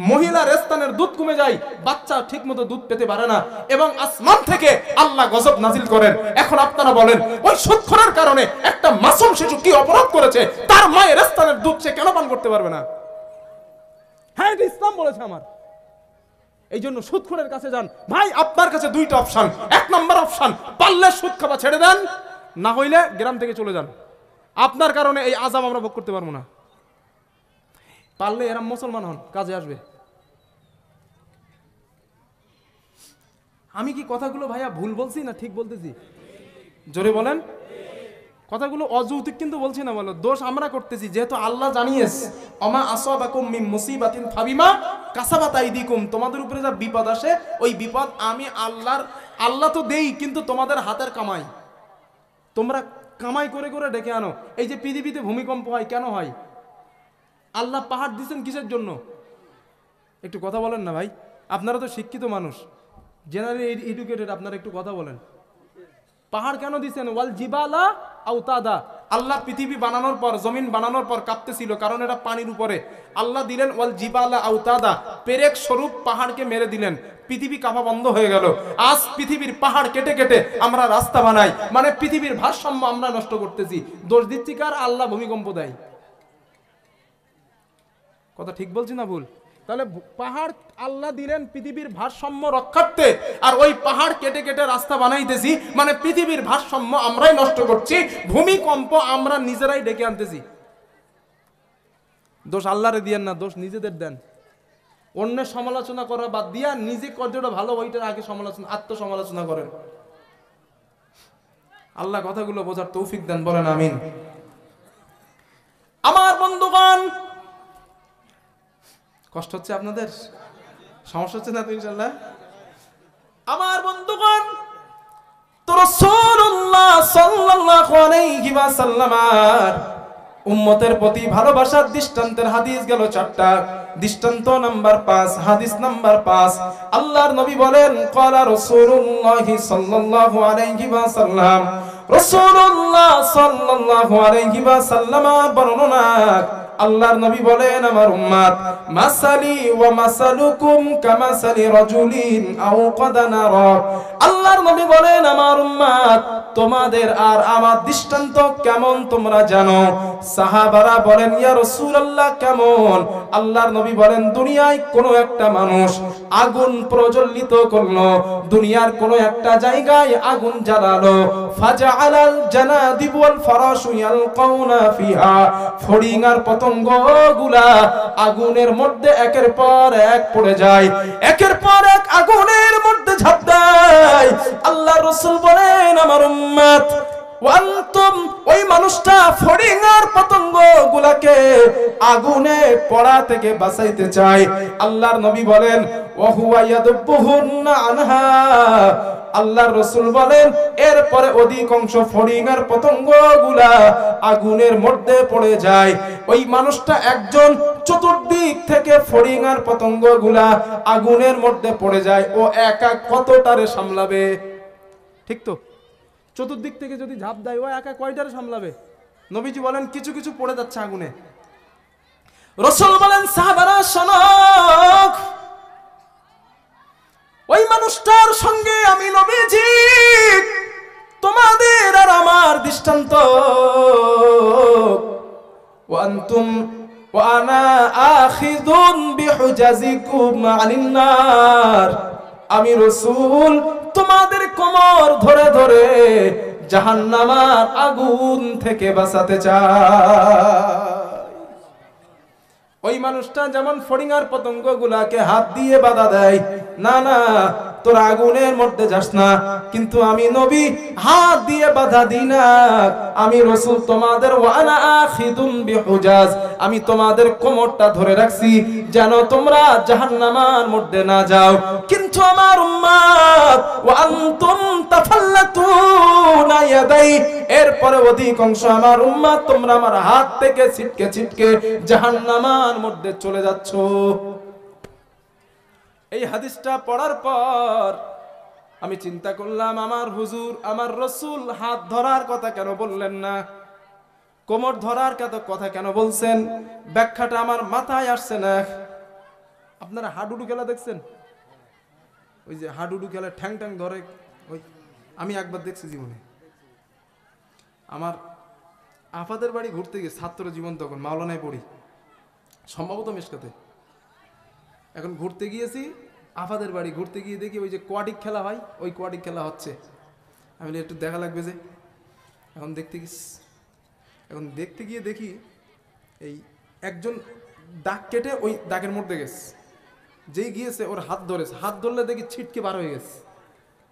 মহিলার স্থানের দুধ কমে যায়, বাচ্চা ঠিকমতো দুধ পেতে পারে না, এবং আসমান থেকে আল্লাহ গজব নাজিল করেন। এখন আপনারা বলেন, ওই সুদখোরের কারণে একটা মাসুম শিশু কি অপরাধ করেছে? তার মায়ের স্থানের দুধ সে কেন পান করতে পারবে না? হ্যাঁ, এটা ইসলাম বলেছে আমার। এই জন্য সুদখোরের কাছে যান ভাই, আপনার কাছে দুইটা অপশন। এক নম্বর অপশন, পারলে সুদ খাওয়া ছেড়ে দেন, না হইলে গ্রাম থেকে চলে যান। আপনার কারণে এই আযাব আমরা ভোগ করতে পারবো না। পারলে এরা মুসলমান হন, কাজে আসবে। আমি কি কথাগুলো ভাইয়া ভুল বলছি না ঠিক বলতেছি? জোরে বলেন। কথাগুলো অযৌক্তিক কিন্তু বলছি না, বলো দোষ আমরা করতেছি, যেহেতু আল্লাহ জানিয়েছে অমা আসাবাকুম মিন মুসিবাতিন ফাবিমা কাসাবাত আইদিকুম, তোমাদের উপরে যা বিপদ আসে ওই বিপদ আমি আল্লাহ তো দেই, কিন্তু তোমাদের হাতের কামাই, তোমরা কামাই করে করে ডেকে আনো। এই যে পৃথিবীতে ভূমিকম্প হয় কেন হয়? আল্লাহ পাহাড় দিচ্ছেন কিসের জন্য? একটু কথা বলেন না ভাই, আপনারা তো শিক্ষিত মানুষ, জেনারেলি এডুকেটেড, আপনারা একটু কথা বলেন। পাহাড় কেন দিচ্ছেন? ওয়াল জিবালা আওতাদা, আল্লাহ পৃথিবী বানানোর পর, জমিন বানানোর পর কাঁপতেছিল, কারণ এটা পানির উপরে। আল্লাহ দিলেন ওয়াল জিবালা আওতাদা, পেরেক স্বরূপ পাহাড়কে মেরে দিলেন, পৃথিবী কাঁপা বন্ধ হয়ে গেল। আজ পৃথিবীর পাহাড় কেটে কেটে আমরা রাস্তা বানাই, মানে পৃথিবীর ভারসাম্য আমরা নষ্ট করতেছি। দোষ দিচ্ছি কার? আল্লাহ ভূমিকম্প দেয়। কথা ঠিক বলছি না ভুল? তাহলে পাহাড় আল্লাহ দিলেন পৃথিবীর ভারসাম্য রক্ষার্থে, আর ওই পাহাড় কেটে কেটে রাস্তা বানাইতেছি, মানে পৃথিবীর ভারসাম্য আমরাই নষ্ট করছি, ভূমিকম্প আমরা নিজেরাই ডেকে আনতেছি। দোষ আল্লাহরে দিয়েন না, দোষ নিজেদের দেন। অন্যের সমালোচনা করা বাদ দিয়া নিজে কতটা ভালো ওইটার আগে সমালোচনা, আত্মসমালোচনা করেন। আল্লাহ কথাগুলো বোঝার তৌফিক দেন, বলেন আমিন। আমার বন্ধুগণ, কষ্ট হচ্ছে আপনাদের? সমস্যা হচ্ছে না তো ইনশাআল্লাহ? আমার বন্ধুগণ, তো রাসূলুল্লাহ সাল্লাল্লাহু আলাইহি ওয়াসাল্লাম উম্মতের প্রতি ভালোবাসার দৃষ্টান্তের হাদিস গেল 4টা। দৃষ্টান্ত নাম্বার 5, হাদিস নাম্বার 5, আল্লাহর নবী বলেন, ক্বালা রাসূলুল্লাহ সাল্লাল্লাহু আলাইহি ওয়াসাল্লাম, রাসূলুল্লাহ সাল্লাল্লাহু আলাইহি ওয়াসাল্লাম বর্ণনা, আল্লাহর নবী বলেন, আমার উম্মত মাসালি ওয়া মাসালুকুম কামাসালি রাজুলিন আওকাদা নারা, আল্লাহর নবী বলেন, আমার উম্মত তোমাদের আর আমার দৃষ্টান্ত কেমন তোমরা জানো? সাহাবারা বলেন, ইয়া রাসূলুল্লাহ কেমন? আল্লাহর নবী বলেন, দুনিয়ায় কোনো একটা মানুষ আগুন প্রজ্বলিত করলো, দুনিয়ার কোনো একটা জায়গায় আগুন জ্বালালো, ফাজা আলাল জানাদিব ওয়াল ফারাশু ইয়ালকাউনা ফিহা, ফড়িং আর পতঙ্গগুলা আগুনের মধ্যে একের পর এক পড়ে যায়, একের পর এক আগুনের মধ্যে ঝাঁপ দেয়। আল্লাহর রাসূল বলেন আমার উম্মত ওয়ান্তুম, ওই মানুষটা ফড়িং আর পতঙ্গগুলাকে আগুনে পড়া থেকে বাঁচাইতে চায়। আল্লাহর নবী বলেন ওয়া হুয়া ইয়াদুবুহুন্না আনহা, আল্লাহর রাসূল বলেন এরপরে অধিকাংশ ফড়িং আর পতঙ্গগুলা আগুনের মধ্যে পড়ে যায়। ওই মানুষটা একজন, চতুর্দিক থেকে ফড়িং আর পতঙ্গগুলা আগুনের মধ্যে পড়ে যায়, ও একা কতটারে সামলাবে? ঠিক তো, চতুর্দিক থেকে যদি ঝাঁপ দেয় ও একা কয়টারে সামলাবে? নবীজি বলেন কিছু কিছু পড়ে যাচ্ছে আগুনে। রাসূল বলেন সাহাবারা শোনো, ওই মানুষটার সঙ্গে আমি নবীজি তোমাদের আর আমার দৃষ্টান্ত, ওয়ান্তুম ওয়া আনা আখিযুন বিহুজাজিকুম আনিন নার, আমি রাসূল তোমাদের কোমর ধরে ধরে জাহান্নামের আগুন থেকে বাঁচাতে চাই। ওই মানুষটা যেমন ফড়িং আর পতঙ্গগুলাকে হাত দিয়ে বাধা দেয়, না না তোরা আগুনের মধ্যে যাস না, কিন্তু আমি নবী হাত দিয়ে বাধা দিই না। আমি রাসূল তোমাদের ওয়ানা আখিদুম বিহুজাজ, আমি তোমাদের কোমরটা ধরে রাখছি যেন তোমরা জাহান্নামের মধ্যে না যাও। কিন্তু আমার উম্মত ওয়া আনতুম তাফাল্লাতুনা ইয়াদাই, এরপরে অধিকাংশ আমার উম্মত তোমরা আমার হাত থেকে ছিটকে ছিটকে জাহান্নামের মধ্যে চলে যাচ্ছ। এই হাদিসটা পড়ার পর আমি চিন্তা করলাম, আমার হুজুর আমার রাসূল হাত ধরার কথা কেন বললেন না, কোমর ধরার কথা কেন বলছেন? ব্যাখ্যাটা আমার মাথায় আসছে না। আপনারা হাডুডু খেলা দেখছেন? ওই যে হাডুডু খেলা ঠ্যাং ঠ্যাং ধরে, ওই আমি একবার দেখছি জীবনে। আমার আফাদের বাড়ি ঘুরতে গিয়ে, ছাত্র জীবন তখন মাওলানায় পড়ি, সম্ভবত মেশকাতে। এখন ঘুরতে গিয়েছি আফাদের বাড়ি, ঘুরতে গিয়ে দেখি ওই যে কোয়াডিক খেলা হয়, ওই কোয়াডিক খেলা হচ্ছে। আমি একটু দেখা লাগবে যে, এখন দেখতে গিয়ে দেখি এই একজন দাগ কেটে ওই দাগের মধ্যে গেছে, যেই গিয়েছে ওর হাত ধরেছে, হাত ধরলে দেখি ছিটকে বার হয়ে গেছে,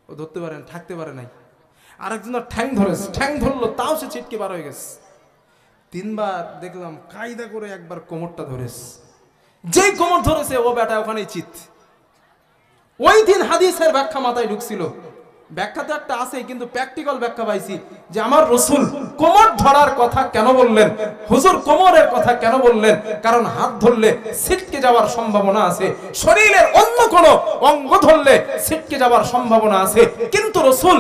ও ধরতে পারে না, থাকতে পারে নাই। আরেকজনের ঠ্যাং ধরেছে, ঠ্যাং ধরলো তাও সে ছিটকে বার হয়ে গেছে। তিনবার দেখলাম কায়দা করে একবার কোমরটা ধরেছে, যেই কোমর ধরেছে ও বেটা ওখানেই চিত। ওই দিন হাদিসের ব্যাখ্যা মাথায় ঢুকছিল, ব্যাখ্যা তো একটা আছে কিন্তু প্র্যাকটিক্যাল ব্যাখ্যা পাইছি যে আমার রাসূল কোমর ধরার কথা কেন বললেন, হুজুর কোমরের কথা কেন বললেন? কারণ হাত ধরলে ছিটকে যাওয়ার সম্ভাবনা আছে, শরীরের অন্য কোনো অঙ্গ ধরলে ছিটকে যাওয়ার সম্ভাবনা আছে। কিন্তু রাসূল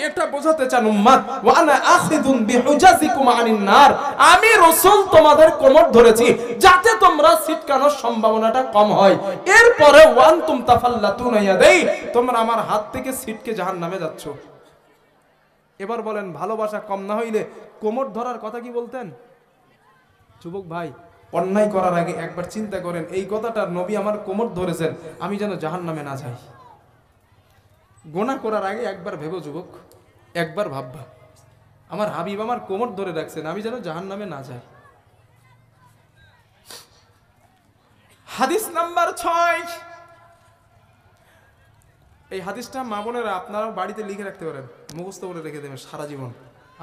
এটা বোঝাতে চান উম্মত ওয়া আনা আখিযুন বিহুজাজিকুম আনিন নার, আমি রাসূল তোমাদের কোমর ধরেছি যাতে তোমরা ছিটকানোর সম্ভাবনাটা কম হয়। এরপরে ওয়ান্তুম তাফাল্লাতুনা ইয়াদাই, তোমরা আমার হাত থেকে ছিটকে জাহান্নামে যাচ্ছ। এবার বলেন ভালোবাসা কম না হইলে কোমর ধরার কথা কি বলতেন? যুবক ভাই, অন্যায় করার আগে একবার চিন্তা করেন, এই কথাটা নবী আমার কোমর ধরেছেন আমি যেন জাহান্নামে না যাই। গুনাহ করার আগে একবার ভেবো যুবক, একবার ভাববা আমার হাবিব আমার কোমর ধরে রাখছেন আমি যেন জাহান্নামে না যাই। হাদিস নাম্বার 6, এই হাদিসটা মা বোনেরা আপনারাও বাড়িতে লিখে রাখতে পারেন, মুখস্থ করে রেখে দেবেন সারা জীবন।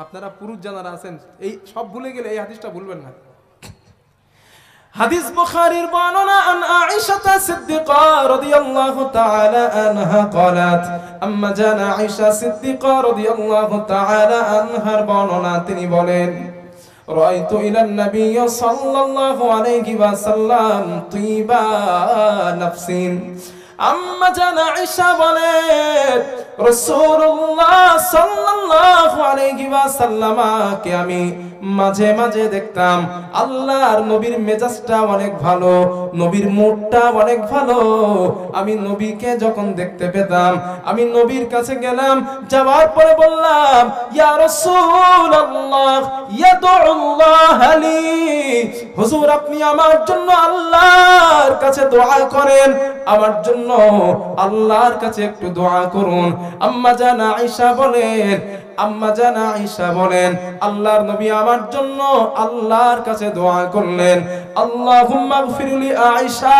আপনারা পুরুষ যারা আছেন এই সব ভুলে গেলে এই হাদিসটা ভুলবেন না। হাদিস বুখারীর বর্ণনা আন আয়েশা সিদ্দিকা রাদিয়াল্লাহু তাআলা আনহা قالت আম্মা জানা আয়েশা সিদ্দিকা রাদিয়াল্লাহু তাআলা আনহার বর্ণনা, তিনি বলেন রাআইতু ইলান নবী সাল্লাল্লাহু আলাইহি ওয়াসাল্লাম তিবা নাফসিন। আম্মা জানা আয়েশা বলেন রাসূলুল্লাহ সাল্লাল্লাহু আলাইহি ওয়াসাল্লামকে আমি মাঝে মাঝে দেখতাম আল্লাহর নবীর মেজাজটা অনেক ভালো, নবীর মুডটা অনেক ভালো। আমি নবীকে যখন দেখতে পেতাম আমি নবীর কাছে গেলাম, যাওয়ার পরে বললাম ইয়া রাসূলুল্লাহ ইয়াদুল্লাহ লি, হুজুর আপনি আমার জন্য আল্লাহর কাছে দোয়া করেন, আমার জন্য আল্লাহর কাছে একটু দোয়া করুন। আম্মা জান আয়েশা বলেন আম্মা জান আয়েশা বলেন আল্লাহর নবী আমার জন্য আল্লাহর কাছে দোয়া করলেন, আল্লাহুম্মা গফিরলি আয়েশা,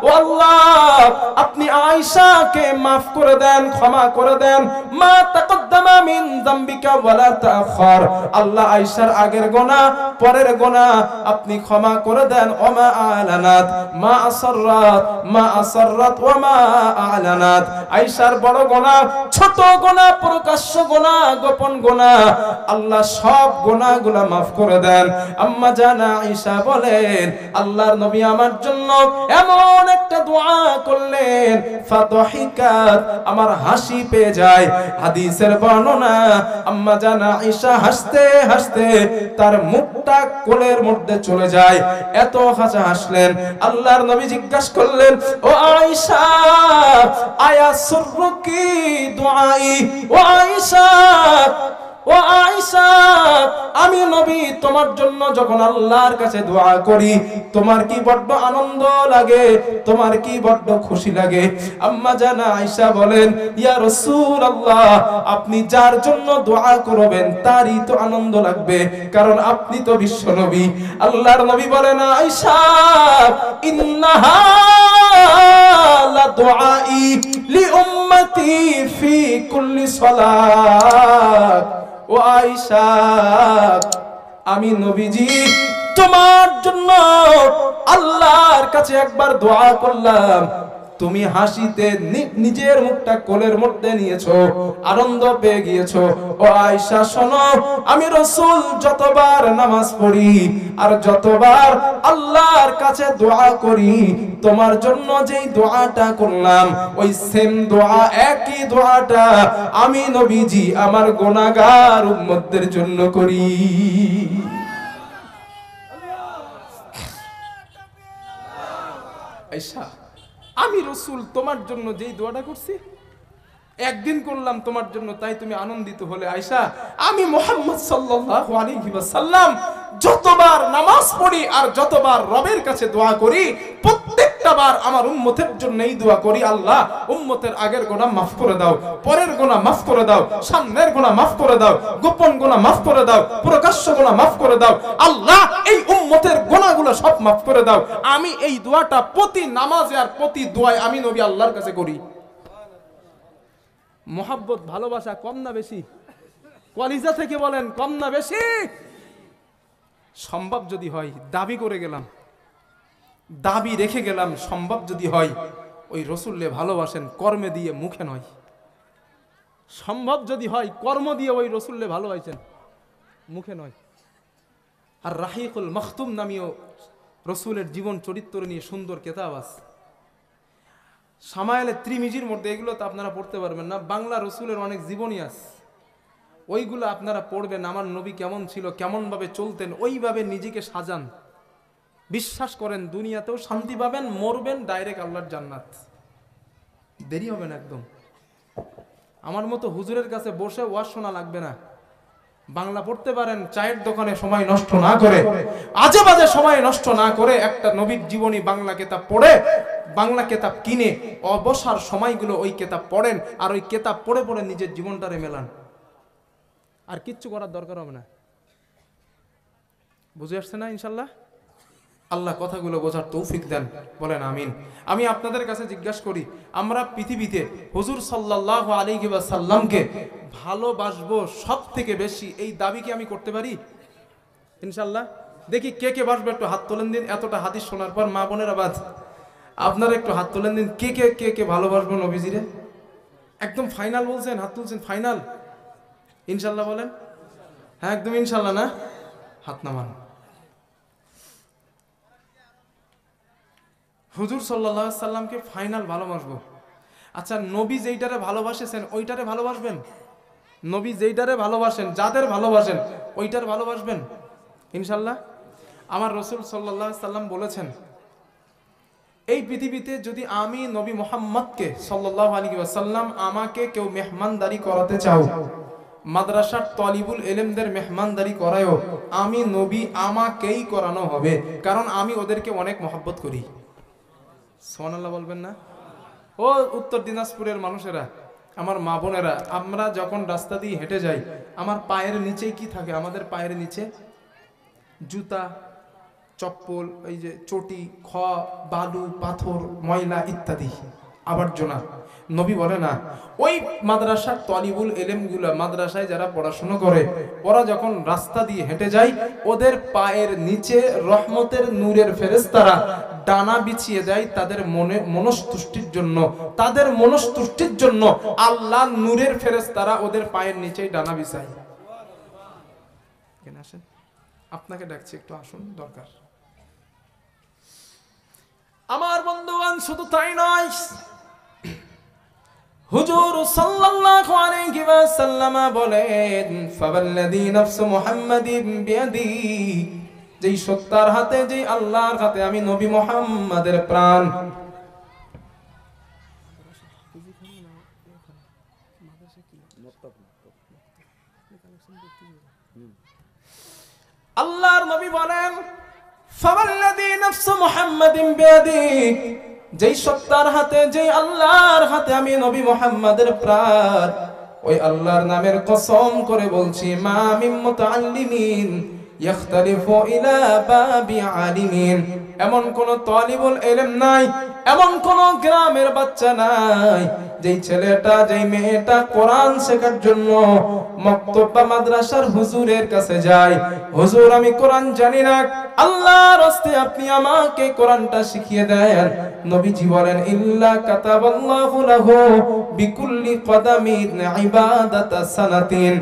ও আল্লাহ আপনি আয়েশাকে maaf করে দেন, ক্ষমা করে দেন, মা তাকদ্দামা মিন যামবিকা ওয়ালা তাআখার, আল্লাহ আয়েশার আগের গুনাহ পরের গুনাহ আপনি ক্ষমা করে দেন, ওমা আলানাত মা আসাররাত ওয়া মা আলানাত, আয়েশার বড় গুনাহ ছোট গুনাহ প্রকাশ্য গুনাহ গোপন গুনাহ আল্লাহ সব গুনাহগুলো maaf করে দেন। আম্মা জান আয়েশা বলেন আল্লাহর নবী আমার জন্য এমন একটা দোয়া করলেন, ফাদহিকাত আমার হাসি পেয়ে যায়। হাদিসের বর্ণনা আম্মা জান আয়েশা হাসতে হাসতে তার মুখটা কোলের মধ্যে চলে যায়, এত হাসলেন। আল্লাহর নবী জিজ্ঞাসা করলেন, ও আয়েশা আয়া সুররুকি দুআই, ও আয়েশা, ও আয়েশা আমি নবী তোমার জন্য যখন আল্লাহর কাছে দোয়া করি তোমার কি বড্ড আনন্দ লাগে, তোমার কি বড্ড খুশি লাগে? আম্মা জান আয়েশা বলেন, ইয়া রাসূলুল্লাহ আপনি যার জন্য দোয়া করবেন তারই তো আনন্দ লাগবে, কারণ আপনি তো বিশ্ব নবী। আল্লাহর নবী বলেন, আয়েশা ইন্নাহা লা দুআই লি উম্মতি ফি কুল্লি সালাত, ও আয়েশা আমি নবীজি তোমার জন্য আল্লাহর কাছে একবার দোয়া করলাম, তুমি হাসিতে নিজের মুখটা কোলের মধ্যে নিয়েছো, আনন্দ পেয়ে গিয়েছো। ও আয়েশা শোনো, আমি রাসূল যতবার নামাজ পড়ি আর যতবার আল্লাহর কাছে দোয়া করি তোমার জন্য যেই দোয়াটা করলাম ওই সেম দোয়া, একই দোয়াটা আমি নবীজি আমার গুনাহগার উম্মতদের জন্য করি। আয়েশা আমি রাসূল তোমার জন্য যেই দোয়াটা করছি একদিন করলাম তোমার জন্য, তাই তুমি আনন্দিত হলে। আয়েশা আমি মুহাম্মদ সাল্লাল্লাহু আলাইহি ওয়াসাল্লাম যতবার নামাজ পড়ি আর যতবার রবের কাছে দোয়া করি প্রত্যেকটা বার আমার উম্মতের জন্য এই দোয়া করি, আল্লাহ উম্মতের আগের গুনাহ maaf করে দাও, পরের গুনাহ maaf করে দাও, সামনের গুনাহ maaf করে দাও, গোপন গুনাহ maaf করে দাও, প্রকাশ্য গুনাহ maaf করে দাও, আল্লাহ এই উম্মতের গুনাহগুলো সব maaf করে দাও। আমি এই দোয়াটা প্রতি নামাজে আর প্রতি দোয়ায় আমি নবী আল্লাহর কাছে করি। মোহাব্বত ভালোবাসা কম না বেশি? কলিজা থেকে বলেন কম না বেশি? সম্ভব যদি হয় দাবি করে গেলাম, দাবি রেখে গেলাম, সম্ভব যদি হয় ওই রসুলকে ভালোবাসেন কর্মে দিয়ে মুখে নয়। সম্ভব যদি হয় কর্ম দিয়ে ওই রসুলকে ভালোবাসেন মুখে নয়। আর রাহিকুল মখতুম নামীয় রসুলের জীবন চরিত্র নিয়ে সুন্দর কেতাব আছে, সামায়েলে ত্রিমিজির মধ্যে, এগুলো তো আপনারা পড়তে পারবেন না, বাংলা রসুলের অনেক জীবনী আছে, ওইগুলো আপনারা পড়বেন। আমার নবী কেমন ছিল, কেমন ভাবে চলতেন, ওইভাবে নিজেকে সাজান। বিশ্বাস করেন দুনিয়াতেও শান্তি পাবেন, মরবেন ডাইরেক্ট আল্লাহর জান্নাত, দেরি হবে না একদম। আমার মতো হুজুরের কাছে বসে ওয়াজ শোনা লাগবে না, বাংলা পড়তে পারেন, চায়ের দোকানে সময় নষ্ট না করে, আজে বাজে সময় নষ্ট না করে একটা নবীর জীবনী বাংলা কিতাব পড়ে, বাংলা কিতাব কিনে অবসর সময়গুলো ওই কিতাব পড়েন, আর ওই কিতাব পড়ে পড়ে নিজের জীবনটারে মেলান, আর কিচ্ছু করার দরকার হবে না। বুঝে আসছে না? ইনশাল্লাহ আল্লাহ কথাগুলো বোঝার তৌফিক দেন, বলেন আমিন। আমি আপনাদের কাছে জিজ্ঞাসা করি, আমরা পৃথিবীতে হুজুর সাল্লাল্লাহু আলাইহি ওয়াসাল্লামকে ভালোবাসবো সব থেকে বেশি, এই দাবি কি আমি করতে পারি? ইনশাল্লাহ। দেখি কে কে বাসবো, একটু হাত তোলেন দিন। এতটা হাদিস শোনার পর মা বোনেরা বাদ, আপনারা একটু হাত তোলেন দিন, কে কে কে কে ভালোবাসবো নবীজিরে? একদম ফাইনাল বলছেন, হাত তুলছেন ফাইনাল? ইনশাল্লাহ বলেন। হ্যাঁ একদম ইনশাল্লাহ না? হাত নামান। হুজুর সাল্লাল্লাহু আলাইহি সাল্লামকে ফাইনাল ভালোবাসবো। আচ্ছা নবী যেইটারে ভালোবাসেছেন ওইটারে ভালোবাসবেন? নবী যেইটারে ভালোবাসেন, যাদের ভালোবাসেন ওইটার ভালোবাসবেন ইনশাল্লাহ। আমার রাসূল সাল্লাল্লাহু আলাইহি সাল্লাম বলেছেন, এই পৃথিবীতে যদি আমি নবী মুহাম্মদকে সাল্লাল্লাহু আলাইহি ওয়াসাল্লাম আমাকে কেউ মেহমানদারি করাতে চাও, মাদ্রাসার তলিবুল ইলমদের মেহমানদারি করায়ও, আমি নবী আমাকেই করানো হবে, কারণ আমি ওদেরকে অনেক মহব্বত করি। সুবহানাল্লাহ বলবেন না? ও উত্তর দিনাজপুরের মানুষেরা, আমার মা বোনেরা, আমরা যখন রাস্তা দিয়ে হেঁটে যাই আমার পায়ের নিচেই কি থাকে? আমাদের পায়ের নিচে জুতা, চপ্পল, এই যে চটি, বালু, পাথর, ময়লা ইত্যাদি আবর্জনা। নবী বলে না, ওই মাদ্রাসার তলিবুল এলেমগুলা, মাদ্রাসায় যারা পড়াশোনা করে, ওরা যখন রাস্তা দিয়ে হেঁটে যায়, ওদের পায়ের নিচে রহমতের নূরের ফেরেশতারা ডানা বিছিয়ে দেয় তাদের মনস্তুষ্টির জন্য। তাদের মনস্তুষ্টির জন্য আল্লাহ নূরের ফেরেশতারা ওদের পায়ের নিচেই ডানা বিছায়। কেন আসেন, আপনাকে ডাকছি, একটু আসুন, দরকার। আমার বন্ধুগণ, শুধু তাই নয়, হুজুর সাল্লাল্লাহু আলাইহি ওয়াসাল্লাম বলেন, ফাওয়াল্লাযী নাফসু মুহাম্মাদিন বিয়াদিহি, যেই সত্তার হাতে, যেই আল্লাহর হাতে আমি নবী মুহাম্মাদের প্রাণ। আল্লাহর নবী বলেন, ফাওয়াল্লাযী নাফসু মুহাম্মাদিন বিয়াদিহি, যেই সত্তার হাতে, যেই আল্লাহর হাতে আমি নবী মুহাম্মাদের প্রাণ, ওই আল্লাহর নামের কসম করে বলছি, মা মিন মুতাআল্লিমিন ইখতালিফু ইলা বাবি আলিমিন, এমন কোন তালিবুল ইলম নাই, এমন কোন গ্রামের বাচ্চা নাই, যেই ছেলেটা, যেই মেয়েটা কোরআন শেখার জন্য মক্তব বা মাদ্রাসার হুজুরের কাছে যায়, হুজুর আমি কোরআন জানি না, আল্লাহর রাস্তে আপনি আমাকে কোরআনটা শিখিয়ে দেন। নবীজি বলেন, ইল্লা কাতাবাল্লাহু লাহু বিকুল্লি কদামিন ইবাদাতা সানাতিন,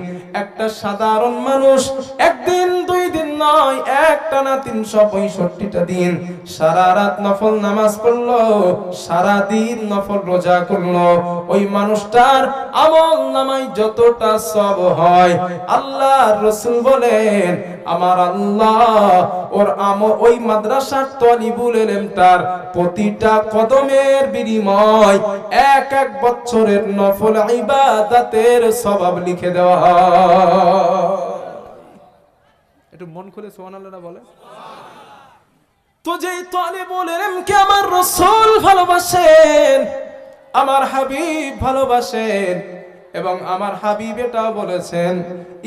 একটা সাধারণ মানুষ একদিন, দুই দিন নয়, একটানা 365টা দিন সারা রাত নফল নামাজ পড়লো, সারা দিন নফল রোজা করলো, ওই মানুষটার আমল নামায় যতটা সওয়াব হয়, আল্লাহর রাসূল বলেন, আমার আল্লাহ ওর ওই মাদ্রাসার তলিবুল ইলমটার প্রতিটা কদমের বিনিময় এক এক বছরের নফল ইবাদতের সওয়াব লিখে দেওয়া হয়। একটু মন খুলে সুবহানাল্লাহ বলে। তো যেই তলিবুল ইলমকে আমার রাসূল ভালোবাসেন, আমার হাবিব ভালোবাসেন, এবং আমার হাবিব এটা বলেছেন,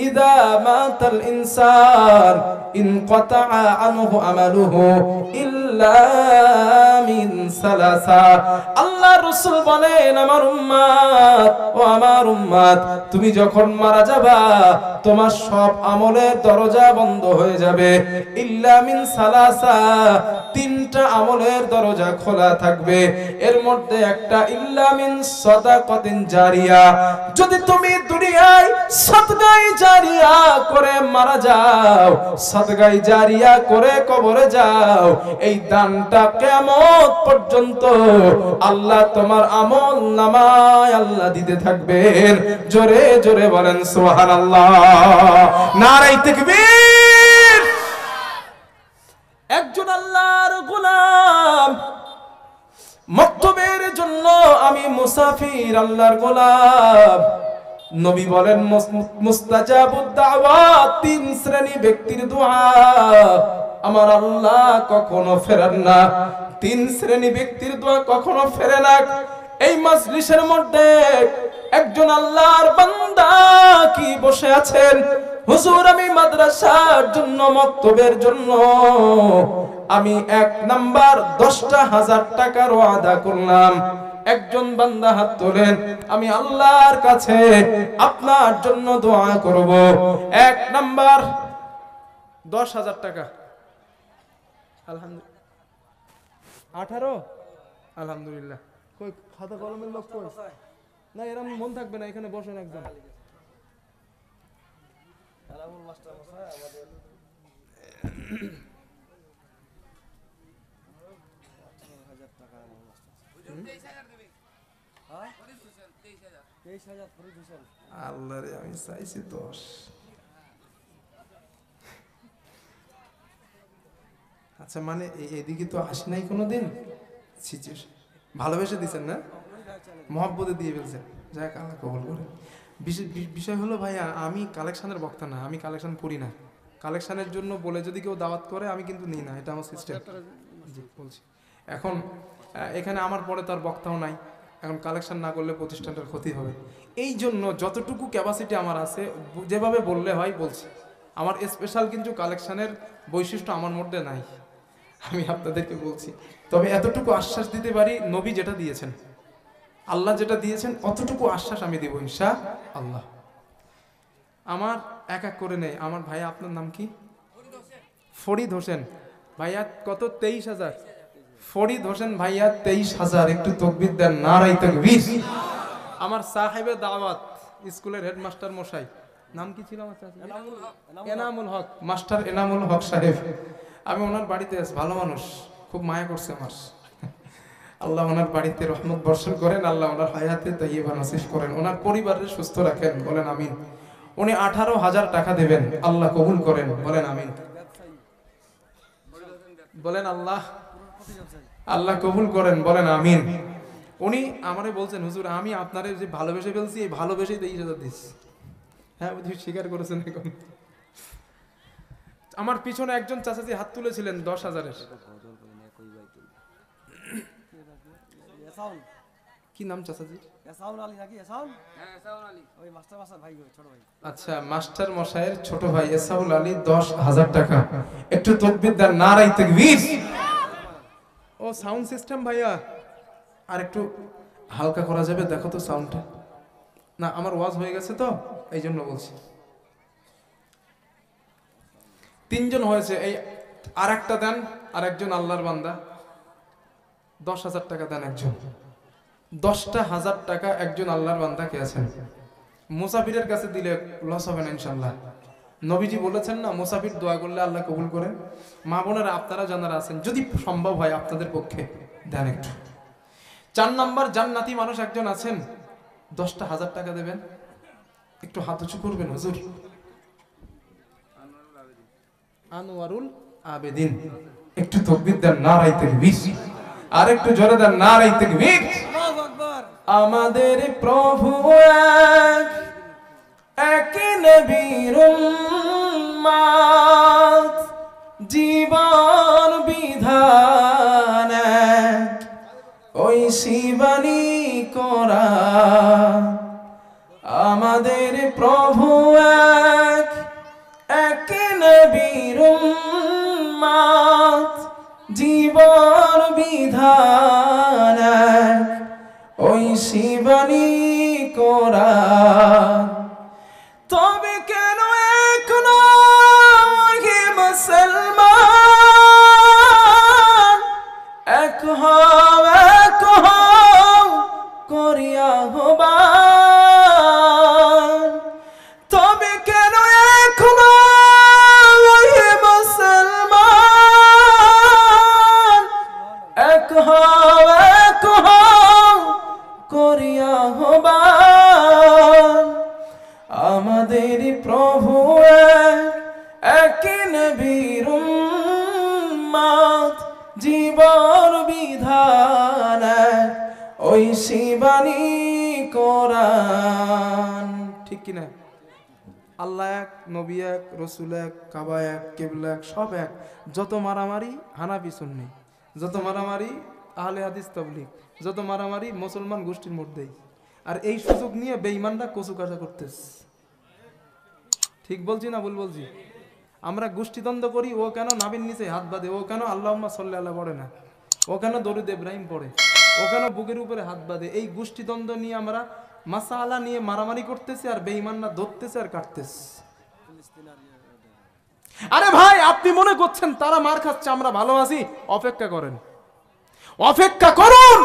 ইদা মাতাল ইনসান ইনকাতা আনহু আমালুহু ইল্লা মিন সালাসা। আল্লাহর রাসূল বলেন, আমার উম্মত, ও আমার উম্মত, তুমি যখন মারা যাবা, তোমার সব আমলের দরজা বন্ধ হয়ে যাবে, ইল্লা মিন সালাসা, তিনটা আমলের দরজা খোলা থাকবে। এর মধ্যে একটা ইল্লা মিন সাদাকাতিন জারিয়া, যদি তুমি দুনিয়ায় সাদগায়ে জারিয়া করে মারা যাও, সাদগায়ে জারিয়া করে কবরে যাও, এই দানটা কিয়ামত পর্যন্ত আল্লাহ তোমার আমল নামায় আল্লাহ দিতে থাকবেন। জোরে জোরে বলেন সুবহানাল্লাহ, নারে তাকবীর। একজন আল্লাহর গোলাম, মক্তবের জন্য আমি মুসাফির, আল্লাহর গোলাম। নবী বলেন, মুস্তাজাবুদ দাওয়াত, 3 শ্রেণী ব্যক্তির দোয়া আমার আল্লাহ কখনো ফেরান না। 3 শ্রেণী ব্যক্তির দোয়া কখনো ফেরে না। এই মাজলিসের মধ্যে একজন আল্লাহর বান্দা কি বসে আছেন, হুজুর আমি মাদ্রাসার জন্য, মক্তবের জন্য আমি 1 নাম্বার 10,000 টাকার ওয়াদা করলাম। একজন বান্দা হাত তোলেন, আমি আল্লাহর কাছে আপনার জন্য দোয়া করব। 1 নাম্বার 10,000 টাকা। আলহামদুলিল্লাহ। 18, আলহামদুলিল্লাহ। কই খাতা কলমের লোক কই? না, এরকম মন থাকবে না, এখানে বসেন একদম। আলামুল মাস্টার মশাই আমাদের 18,000 টাকা আল্লাহ রে, আমি চাইছি 10। আচ্ছা, মানে এদিকে তো আসি নাই কোনোদিন, ভালোবেসে দিচ্ছেন না, মহব্বতে দিয়ে ফেলছেন, যাক আল্লাহ কবুল করে। বিষয় হলো ভাইয়া, আমি কালেকশনের বক্তা না, আমি কালেকশন করি না। কালেকশনের জন্য বলে যদি কেউ দাওয়াত করে, আমি কিন্তু নিই না, এটা আমার সিস্টেম। জি বলছি। এখন এখানে আমার পরে তার বক্তাও নাই, এখন কালেকশন না করলে প্রতিষ্ঠানটার ক্ষতি হবে। এই জন্য যতটুকু ক্যাপাসিটি আমার আছে যেভাবে বললে হয় বলছি। আমার স্পেশাল কিন্তু কালেকশনের বৈশিষ্ট্য আমার মধ্যে নাই, আমি আপনাদেরকে বলছি। তবে এতটুকু আশ্বাস দিতে পারি, নবী যেটা দিয়েছেন, আল্লাহ যেটা দিয়েছেন, অতটুকু আশ্বাস আমি দেব ইনশাআল্লাহ। আমার এক এক করে নেই। আমার ভাইয়া, আপনার নাম কি? ফরিদ হোসেন ভাইয়া। কত? 23,000। ফরিদ হোসেন ভাইয়া 23,000। একটু তাকবীর দেন, নারায়ে তাকবীর। আমার সাহেবে দাওয়াত স্কুলের হেডমাস্টার মশাই, নাম কি ছিল আমার? এনামুল হক, মাস্টার এনামুল হক সাহেব। আমি ওনার বাড়িতে আছি, ভালো মানুষ, খুব মায়া করছে আমার। আল্লাহ ওনার বাড়িতে রহমত বর্ষণ করেন, আল্লাহ ওনার হায়াতে তাইয়্যিবা নসিব করেন, ওনার পরিবারের সুস্থ রাখেন, বলেন আমিন। উনি 18,000 টাকা দেবেন, আল্লাহ কবুল করেন, বলেন আমিন। বলেন আল্লাহ, আল্লাহ কবুল করেন, বলেন আমিন। উনি আমারে বলছেন, হুজুর আমি আপনারে যে ভালোবেসে ফেলছি, এই ভালোবেসেই 23,000 দিস। হ্যাঁ বুঝি, স্বীকার করেছেন এখন। আমার পিছনে একজন চাচাজি হাত তুলেছিলেন 10,000-এর। কি নাম চাচাজি? আচ্ছা, মাস্টার মশাইয়ের ছোট ভাই এসাউল আলী 10,000 টাকা। একটু তাকবীর দেন, নারায়ে তাকবীর। ও সাউন্ড সিস্টেম ভাইয়া, আর একটু হালকা করা যাবে? দেখো তো সাউন্ডটা। না, আমার ওয়াজ হয়ে গেছে তো, এই জন্য বলছি। 3 জন হয়েছে, এই আর একটা দেন। আর একজন আল্লাহর বান্দা 10,000 টাকা দেন একজন। 10,000 টাকা একজন আল্লাহর বান্দা কে আছেন? মুসাফিরের কাছে দিলে লস হবে না ইনশাআল্লাহ। নবীজি বলেছেন না, মুসাফির দোয়া করলে আল্লাহ কবুল করেন। মা বোনেরা, আপনারা যারা আছেন, যদি সম্ভব হয় আপনাদের পক্ষে দেন একটু। 4 নাম্বার জান্নাতি মানুষ একজন আছেন, 10,000 টাকা দেবেন। একটু হাত উঁচু করবেন হুজুর। আনোয়ারুল আবেদিন, একটু তাকবীর দেন, নারায়ে তাকবীর। আর একটু জোরে দেন, নারায়ে তাকবীর। আল্লাহু আকবার। আমাদের প্রভু এক নবীর উম্মত, জীবন বিধান ওই শিবানী করা। আমাদের প্রভু এক নবীর উম্মত, জীবন বিধান ওই শিবানী করা। তবে কেন এখন মুসলমান এক হও, এক হও করিয়া হবান। তবে কেন এখন মুসলমান এক হও, এক হও করিয়া হবান। আমাদের প্রভু এক নবীর উম্মত, জীবন বিধান ওই শিবানী কোরআন। ঠিক কিনা? আল্লাহ এক, নবী এক, রসুল এক, কাবা এক, কিবলা এক, সব এক। যত মারামারি হানাফি সুন্নি, যত মারামারি আহলে হাদিস তাবলীগ, যত মারামারি মুসলমান গোষ্ঠীর মধ্যেই। আর এই সুযোগ নিয়ে বেঈমানরা কচু কাটা করতেছে। ঠিক বলছি না ভুল বলছি? আমরা গোষ্ঠীদ্বন্দ্ব করি, ও কেন নাবির নিচে হাত বাঁধে, ও কেন আল্লাহুম্মা সাল্লি আলা পড়ে না, ও কেন দরুদ ইব্রাহিম পড়ে, ও কেন বুকের উপরে হাত বাঁধে। এই গোষ্ঠীদ্বন্দ্ব নিয়ে আমরা মাসালা নিয়ে মারামারি করতেছে, আর বেঈমানরা ধরতেছে আর কাটতেছে। আরে ভাই, আপনি মনে করছেন তারা মার খাচ্ছে, আমরা ভালো আছি? অপেক্ষা করেন, অপেক্ষা করুন,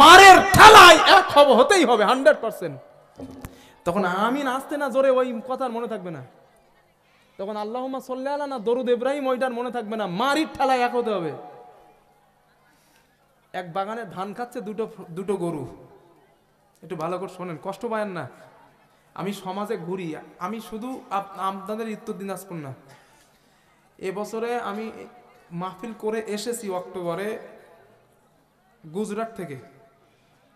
মারের ঠেলায় এক হতেই হবে 100%। তখন আমিন আসতে না জোরে, ওই কথার মনে থাকবে না। তখন আল্লাহুম্মা সাল্লি আলা না দরুদ ইব্রাহিম, ওইটার মনে থাকবে না। মারির ঠেলায় এক হতে হবে। এক বাগানে ধান খাচ্ছে দুটো গরু। একটু ভালো করে শোনেন, কষ্ট পায়েন না। আমি সমাজে ঘুরি, আমি শুধু আপনাদের উত্তর দিনাজপুর না, এবছরে আমি মাহফিল করে এসেছি অক্টোবরে গুজরাট থেকে।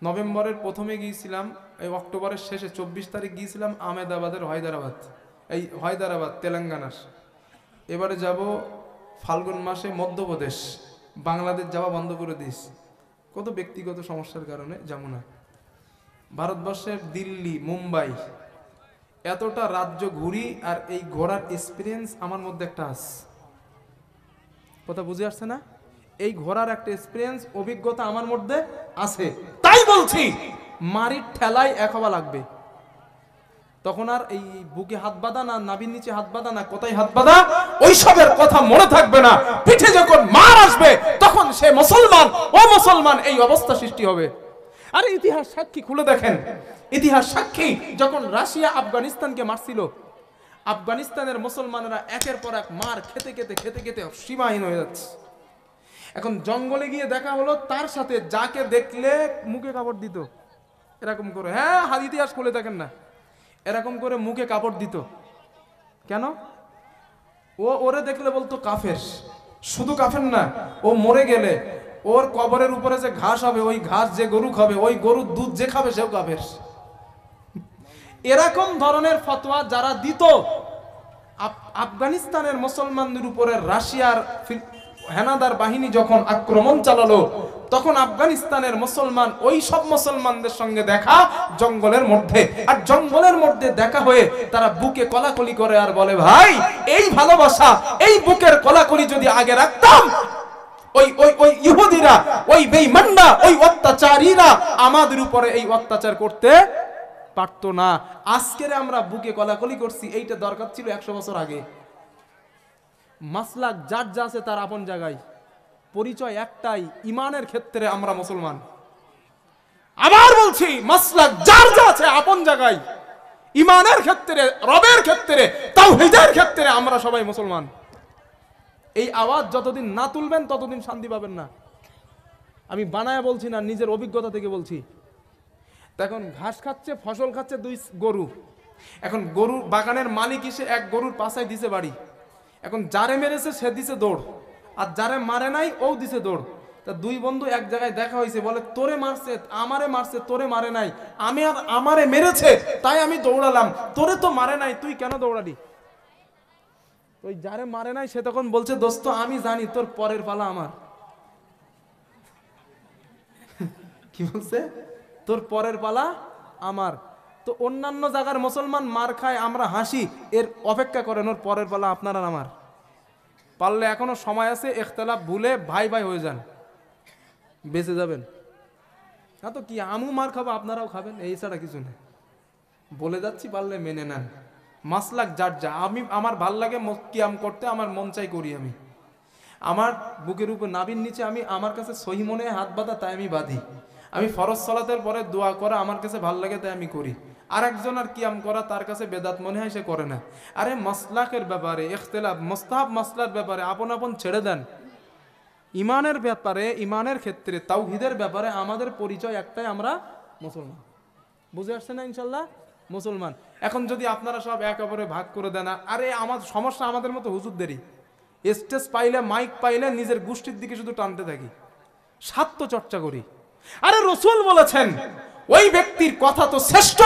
নভেম্বরের প্রথমে গিয়েছিলাম, এই অক্টোবরের শেষে 24 তারিখ গিয়েছিলাম আহমেদাবাদের হায়দ্রাবাদ তেলেঙ্গানার। এবারে যাব ফাল্গুন মাসে মধ্যপ্রদেশ। বাংলাদেশ যাওয়া বন্ধ করে দিস, কত ব্যক্তিগত সমস্যার কারণে যাবো না। ভারতবর্ষের দিল্লি, মুম্বাই এতটা রাজ্য ঘুরি, আর এই ঘোরার এক্সপিরিয়েন্স আমার মধ্যে একটা আছে। কথা বুঝে আসছে না? এই ঘোরার একটা এক্সপিরিয়েন্স, অভিজ্ঞতা আমার মধ্যে আছে। তাই বলছি, মারির ঠেলায় এক হওয়া লাগবে। তখন আর এই বুকে হাত বাঁধা না, নাভির নিচে হাত বাঁধা না, কোথায় হাত বাঁধা, ওইসবের কথা মনে থাকবে না। পিঠে যখন মার আসবে তখন সে মুসলমান, ও মুসলমান, এই অবস্থা সৃষ্টি হবে। আরে ইতিহাস সাক্ষী, খুলে দেখেন, ইতিহাস সাক্ষী। যখন রাশিয়া আফগানিস্তানকে মারছিল, আফগানিস্তানের মুসলমানেরা একের পর এক মার খেতে খেতে খেতে খেতে সীমাহীন হয়ে যাচ্ছে। এখন জঙ্গলে গিয়ে দেখা হলো, তার সাথে যাকে দেখলে মুখে কাপড় দিত এরকম করে, হ্যাঁ, ইতিহাস খুলে দেখেন না, এরকম করে মুখে কাপড় দিত। কেন? ওরে দেখলে বলতো কাফের। শুধু কাফের না, ও মরে গেলে ওর কবরের উপরে যে ঘাস হবে, ওই ঘাস যে গরু খাবে, ওই গরুর দুধ যে খাবে সেও কাফের। এরকম ধরনের ফতোয়া যারা দিত, আফগানিস্তানের মুসলমানদের উপরে রাশিয়ার হেনাদার বাহিনী যখন আক্রমণ চালালো, তখন আফগানিস্তানের মুসলমান ওই সব মুসলমানদের সঙ্গে দেখা জঙ্গলের মধ্যে, আর জঙ্গলের মধ্যে দেখা হয়ে তারা বুকে কলাকলি করে আর বলে, ভাই, এই ভালোবাসা, এই বুকের কলাকলি যদি আগে রাখতাম, ওই ওই ওই ইহুদিরা, ওই বেঈমানরা, ওই অত্যাচারীরা আমাদের উপরে এই অত্যাচার করতে পারতো না। আজকের আমরা বুকে কলাকলি করছি, এইটা দরকার ছিল 100 বছর আগে। মাসলাক যার যা আছে তার আপন জায়গায়, পরিচয় একটাই, ইমানের ক্ষেত্রে আমরা মুসলমান। আবার বলছি, মাসলাক যার যা আছে আপন জায়গায়, ইমানের ক্ষেত্রে, রবের ক্ষেত্রে, তাওহীদের ক্ষেত্রে আমরা সবাই মুসলমান। এই আওয়াজ যতদিন না তুলবেন ততদিন শান্তি পাবেন না। আমি বানায় বলছি না, নিজের অভিজ্ঞতা থেকে বলছি। এখন ঘাস খাচ্ছে, ফসল খাচ্ছে দুই গরু। এখন গরু বাগানের মালিক এসে এক গরুর পাশায় দিছে বাড়ি। এখন যারে মেরেছে সে দিছে দৌড়, আর যারে মারে নাই ও দিছে দৌড়। তা দুই বন্ধু এক জায়গায় দেখা হয়েছে, বলে, তোরে মারছে, আমারে মারছে, তোরে মারে নাই, আমি আর আমারে মেরেছে তাই আমি দৌড়ালাম, তোরে তো মারে নাই, তুই কেন দৌড়ালি? ওই যারে মারে নাই সে তখন বলছে, দোস্ত, আমি জানি তোর পরের পালা আমার। কি বলছে? তোর পরের পালা আমার। তো অন্যান্য জায়গার মুসলমান মার খায়, আমরা হাসি, এর অপেক্ষা করেন, ওর পরের পালা আপনার আর আমার। পারলে এখনো সময় আছে, ইখতিলাফ ভুলে ভাই ভাই হয়ে যান, বেঁচে যাবেন। না তো কি, আমু মার খাবো, আপনারাও খাবেন, এই ছাড়া কিছু নেই। বলে যাচ্ছি, পারলে মেনে নেন। মাসলাক যার যা। আমি, আমার ভাল লাগে কিয়াম করতে, আমার মন চাই করি। আমি আমার বুকের উপর নাভির নিচে আমি আমার কাছে সহি মনে হাত বাঁধা, তাই আমি বাঁধি। আমি ফরজ সালাতের পরে দোয়া করা আমার কাছে ভাল লাগে, তাই আমি করি। আর একজন আর কিয়াম করা তার কাছে বেদাত মনে হয়, সে করে না। আরে মাসলাকের ব্যাপারে, ইখতিলাফ মুস্তাহাব মাসলার ব্যাপারে আপন আপন ছেড়ে দেন। ইমানের ব্যাপারে, ইমানের ক্ষেত্রে, তাওহীদের ব্যাপারে আমাদের পরিচয় একটাই, আমরা মুসলমান। বুঝে আসছে না? ইনশাল্লাহ মুসলমান। এখন যদি আপনারা সব এক অপরে ভাগ করে দেন, আরে আমার সমস্যা আমাদের মতো হুজুরদেরই। স্টেজ পাইলে, মাইক পাইলে নিজের গোষ্ঠীর দিকে শুধু টানতে থাকি, স্বার্থ চর্চা করি। আরে রাসূল বলেছেন, ওই ব্যক্তির কথা তো শ্রেষ্ঠ,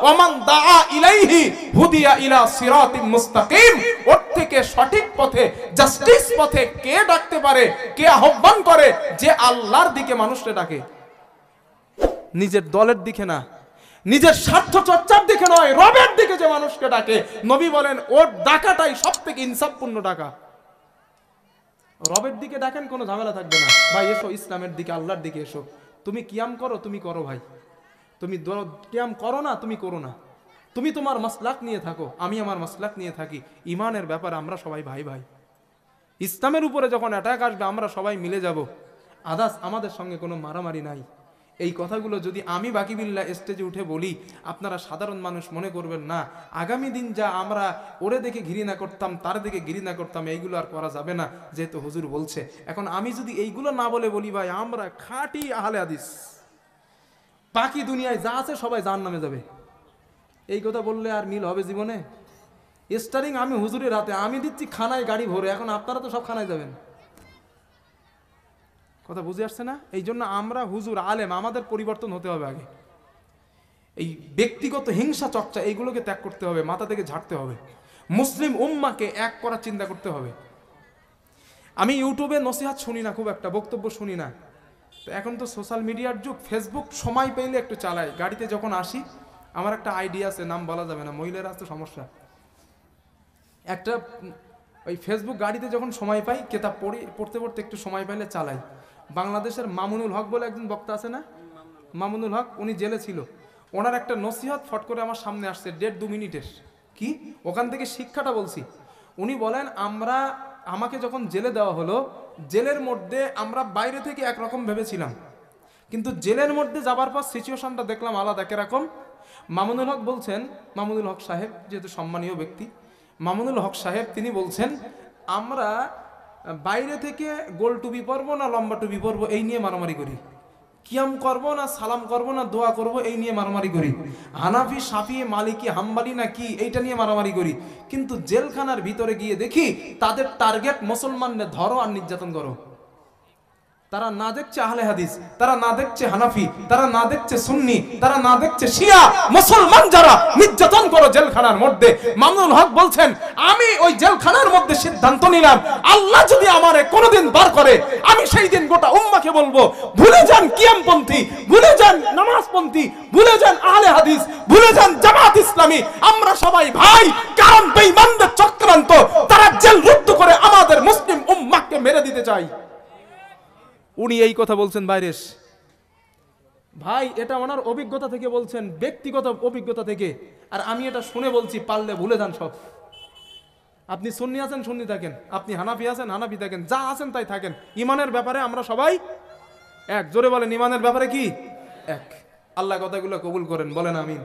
ওমান দাআ ইলাইহি হুদিয়া ইলা সিরাতিন মুস্তাকিম। ওর থেকে সঠিক পথে, জাস্টিস পথে কে ডাকতে পারে, কে আহ্বান করে, যে আল্লাহর দিকে মানুষকে ডাকে, নিজের দলের দিকে না, নিজের স্বার্থ চর্চার দিকে নয়, রবের দিকে যে মানুষকে ডাকে। নবী বলেন, ওর ডাকাটাই সব থেকে ইনসাফপূর্ণ ডাকা। রবের দিকে ডাকেন, কোনো ঝামেলা থাকবে না। ভাই এসো ইসলামের দিকে, আল্লাহর দিকে এসো। তুমি কিয়াম করো, তুমি করো ভাই। তুমি কিয়াম করো না, তুমি করো না। তুমি তোমার মাসলাক নিয়ে থাকো, আমি আমার মাসলাক নিয়ে থাকি। ইমানের ব্যাপারে আমরা সবাই ভাই ভাই। ইসলামের উপরে যখন অ্যাটাক আসবে আমরা সবাই মিলে যাব। আদাস আমাদের সঙ্গে কোনো মারামারি নাই। এই কথাগুলো যদি আমি বাকিবিল্লাহ স্টেজে উঠে বলি, আপনারা সাধারণ মানুষ মনে করবেন না আগামী দিন যা আমরা ওরে দেখে ঘৃণা করতাম, তার দেখে ঘৃণা করতাম, এইগুলো আর করা যাবে না, যেহেতু হুজুর বলছে। এখন আমি যদি এইগুলো না বলে বলি, ভাই আমরা খাঁটি আহলে হাদিস, বাকি দুনিয়ায় যা আছে সবাই জাহান্নামে যাবে, এই কথা বললে আর মিল হবে জীবনে? স্টারিং আমি হুজুরের হাতে, আমি দিচ্ছি খানায় গাড়ি ভরে, এখন আপনারা তো সব খানায় যাবেন। কথা বুঝে আসছে না? এই জন্য আমরা হুজুর, আলেম, আমাদের পরিবর্তন হতে হবে আগে। এই ব্যক্তিগত হিংসা চর্চা এইগুলোকে ত্যাগ করতে হবে, মাথা থেকে ঝাড়তে হবে। মুসলিম উম্মাকে এক করার চিন্তা করতে হবে। আমি ইউটিউবে নসিহাত শুনি না, খুব একটা বক্তব্য শুনি না। এখন তো সোশ্যাল মিডিয়ার যুগ, ফেসবুক সময় পেলে একটু চালাই। গাড়িতে যখন আসি, আমার একটা আইডিয়া আছে, নাম বলা যাবে না, মহিলারা তো সমস্যা, একটা ওই ফেসবুক গাড়িতে যখন সময় পাই, কেতাব পড়তে পড়তে একটু সময় পাইলে চালাই। বাংলাদেশের মামুনুল হক বলে একজন বক্তা আছে না, মামুনুল হক, উনি জেলে ছিল। ওনার একটা নসিহত ফট করে আমার সামনে আসছে 1.5-2 মিনিটের, কি ওখান থেকে শিক্ষাটা বলছি। উনি বলেন, আমাকে যখন জেলে দেওয়া হলো, জেলের মধ্যে আমরা বাইরে থেকে একরকম ভেবেছিলাম, কিন্তু জেলের মধ্যে যাবার পর সিচুয়েশনটা দেখলাম আলাদা কিরকম। মামুনুল হক বলছেন, মামুনুল হক সাহেব যেহেতু সম্মানীয় ব্যক্তি, মামুনুল হক সাহেব তিনি বলছেন, আমরা বাইরে থেকে গোল টুপি পরবো না লম্বা টুপি পরবো এই নিয়ে মারামারি করি, কিয়াম করব না সালাম করব না দোয়া করব এই নিয়ে মারামারি করি, হানাফি শাফি মালিকি হাম্বালি না কি এইটা নিয়ে মারামারি করি। কিন্তু জেলখানার ভিতরে গিয়ে দেখি তাদের টার্গেট মুসলমানদের ধরো আর নির্যাতন করো। তারা না দেখছে আহলে হাদিস, তারা না দেখছে হানাফি, তারা না দেখছে সুন্নি, তারা না দেখছে শিয়া, মুসলমান যারা নির্যাতন করো জেলখানার মধ্যে। মামুনুল হক বলছেন, আমি ওই জেলখানার মধ্যে সিদ্ধান্ত নিলাম, আল্লাহ যদি আমারে কোনোদিন বার করে, আমি সেই দিন গোটা উম্মাকে বলবো, ভুলে যান কিয়ামপন্থী, ভুলে যান নামাজপন্থী, ভুলে যান আহলে হাদিস, ভুলে যান জামাত ইসলামী, আমরা সবাই ভাই। কারণ বেঈমানদের চক্রান্ত, তারা জেলরুদ্ধ করে আমাদের মুসলিম উম্মাহকে মেরে দিতে চায়। উনি এই কথা বলছেন বাইরে ভাই, এটা ওনার অভিজ্ঞতা থেকে বলছেন, ব্যক্তিগত অভিজ্ঞতা থেকে। আর আমি এটা শুনে বলছি, পারলে ভুলে যান সব। আপনি সুন্নি আছেন সুন্নি থাকেন, আপনি হানাফি আছেন হানাফি থাকেন, যা আছেন তাই থাকেন। ইমানের ব্যাপারে আমরা সবাই এক। জোরে বলেন, ইমানের ব্যাপারে কি এক। আল্লাহ কথাগুলো কবুল করেন, বলেন আমিন।